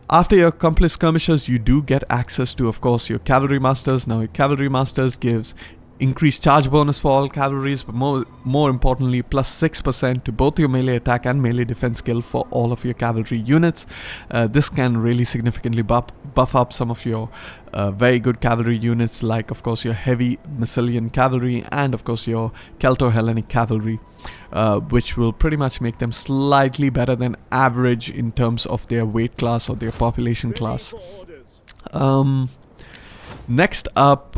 After your accomplished skirmishers, you do get access to, of course, your cavalry masters. Now, your cavalry masters gives increased charge bonus for all cavalries, but more importantly, plus 6% to both your melee attack and melee defense skill for all of your cavalry units. This can really significantly buff up some of your very good cavalry units, like of course your heavy Massalian cavalry and of course your Celto-Hellenic cavalry, which will pretty much make them slightly better than average in terms of their weight class or their population class. Next up,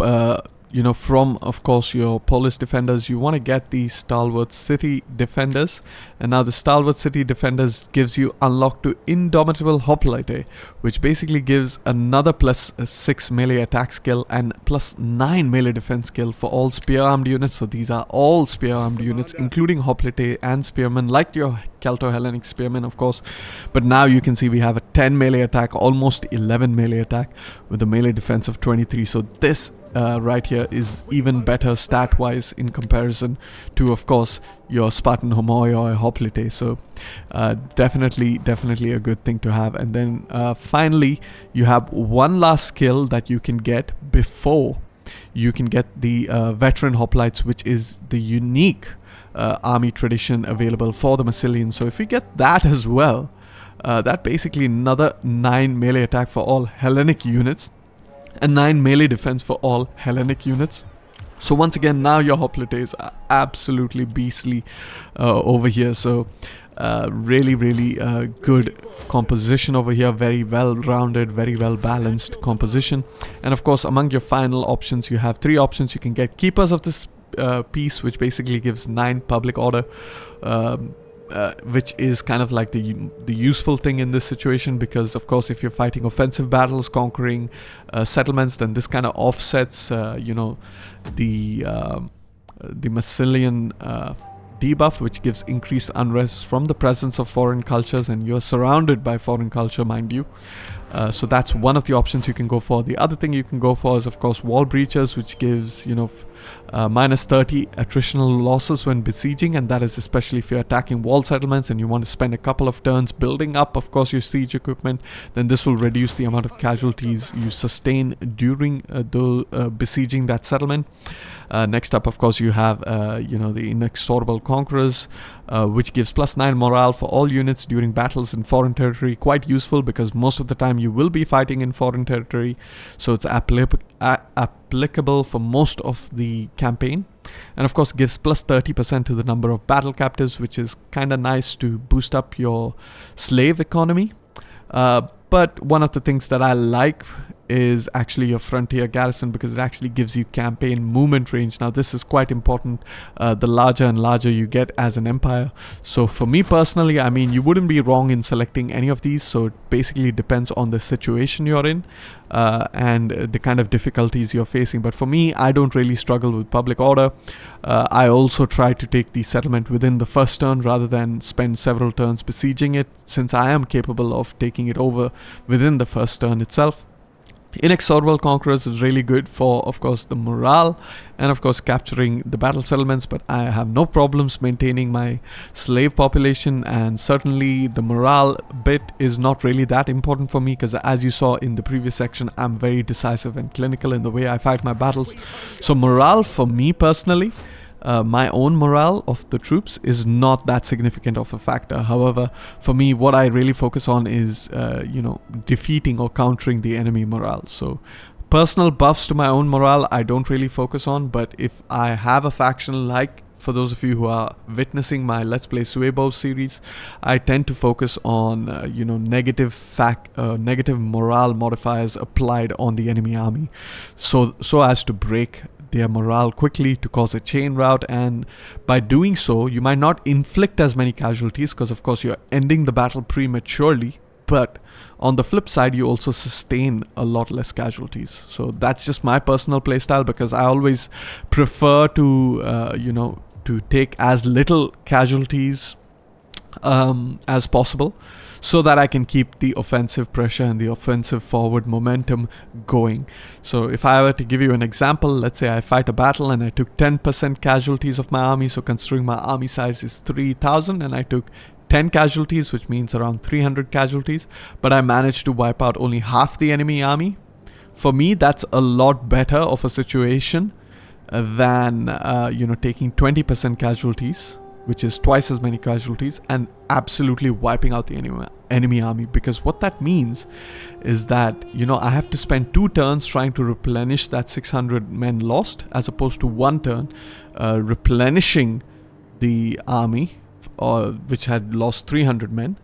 from, of course, your Polish defenders, you want to get the Stalwart City Defenders. And now the Stalwart City Defenders gives you unlock to Indomitable Hoplite, which basically gives another plus 6 melee attack skill and plus 9 melee defense skill for all spear-armed units. So these are all spear-armed units, including Hoplite and Spearmen, like your Celto-Hellenic Spearmen, of course. But now you can see we have a 10 melee attack, almost 11 melee attack, with a melee defense of 23. So this right here is even better stat-wise in comparison to, of course, your Spartan Homoi or Hoplite. So definitely a good thing to have. And then finally, you have one last skill that you can get before you can get the Veteran Hoplites, which is the unique army tradition available for the Massilians. So if we get that as well, that basically another 9 melee attack for all Hellenic units and 9 melee defense for all Hellenic units. So once again, now your hoplites are absolutely beastly over here. So really good composition over here, very well rounded, very well balanced composition. And of course, among your final options, you have 3 options. You can get Keepers of this Peace, which basically gives 9 public order, which is kind of like the useful thing in this situation, because of course if you're fighting offensive battles, conquering settlements, then this kind of offsets the Massilian debuff, which gives increased unrest from the presence of foreign cultures, and you're surrounded by foreign culture, mind you. So that's one of the options you can go for. The other thing you can go for is, of course, Wall Breachers, which gives, minus 30 attritional losses when besieging, and that is especially if you're attacking wall settlements and you want to spend a couple of turns building up, of course, your siege equipment. Then this will reduce the amount of casualties you sustain during besieging that settlement. Next up, of course, you have the Inexorable Conquerors, which gives plus 9 morale for all units during battles in foreign territory. Quite useful, because most of the time you will be fighting in foreign territory, so it's applicable for most of the campaign. And of course, gives plus 30% to the number of battle captives, which is kind of nice to boost up your slave economy. But one of the things that I like is actually your frontier garrison, because it actually gives you campaign movement range. Now this is quite important the larger and larger you get as an empire. So for me personally, I mean, you wouldn't be wrong in selecting any of these. So it basically depends on the situation you're in and the kind of difficulties you're facing. But for me, I don't really struggle with public order. I also try to take the settlement within the first turn rather than spend several turns besieging it, since I am capable of taking it over within the first turn itself. Inexorable Conquerors is really good for, of course, the morale and, of course, capturing the battle settlements, but I have no problems maintaining my slave population, and certainly the morale bit is not really that important for me because, as you saw in the previous section, I'm very decisive and clinical in the way I fight my battles. So morale for me personally, my own morale of the troops is not that significant of a factor. However, for me, what I really focus on is, defeating or countering the enemy morale. So personal buffs to my own morale, I don't really focus on, but if I have a faction, like for those of you who are witnessing my Let's Play Suebo series, I tend to focus on, negative morale modifiers applied on the enemy army, so as to break their morale quickly, to cause a chain rout, and by doing so you might not inflict as many casualties because of course you're ending the battle prematurely, but on the flip side you also sustain a lot less casualties. So that's just my personal playstyle, because I always prefer to to take as little casualties as possible, so that I can keep the offensive pressure and the offensive forward momentum going. So if I were to give you an example, let's say I fight a battle and I took 10% casualties of my army, so considering my army size is 3,000 and I took 10 casualties, which means around 300 casualties, but I managed to wipe out only half the enemy army. For me, that's a lot better of a situation than taking 20% casualties, which is twice as many casualties, and absolutely wiping out the enemy army. Because what that means is that, I have to spend 2 turns trying to replenish that 600 men lost, as opposed to 1 turn replenishing the army, which had lost 300 men,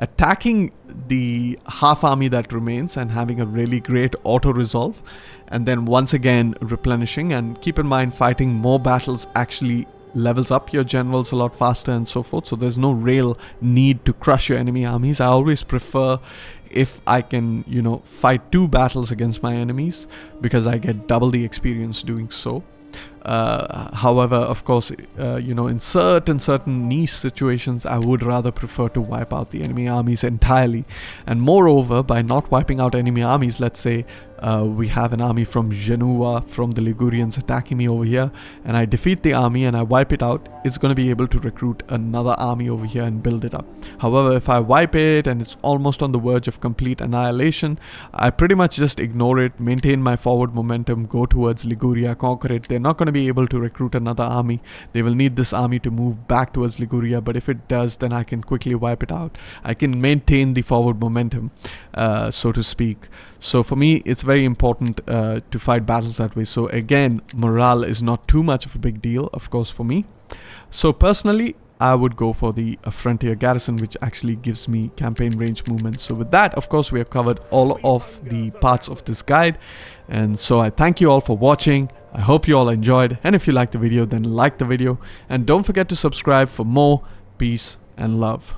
attacking the half army that remains and having a really great auto resolve, and then once again replenishing. And keep in mind, fighting more battles actually levels up your generals a lot faster and so forth, so there's no real need to crush your enemy armies. I always prefer, if I can fight 2 battles against my enemies, because I get double the experience doing so. However, of course, in certain niche situations, I would rather prefer to wipe out the enemy armies entirely. And moreover, by not wiping out enemy armies, let's say we have an army from Genua, from the Ligurians attacking me over here, and I defeat the army and I wipe it out, it's going to be able to recruit another army over here and build it up. However, if I wipe it and it's almost on the verge of complete annihilation, I pretty much just ignore it, maintain my forward momentum, go towards Liguria, conquer it. They're not going to be able to recruit another army. They will need this army to move back towards Liguria, but if it does, then I can quickly wipe it out. I can maintain the forward momentum, so to speak. So for me, it's very important to fight battles that way. So again, morale is not too much of a big deal, of course, for me. So personally, I would go for the Frontier Garrison, which actually gives me campaign range movements. So with that, of course, we have covered all of the parts of this guide. And so I thank you all for watching. I hope you all enjoyed. And if you liked the video, then like the video. And don't forget to subscribe for more. Peace and love.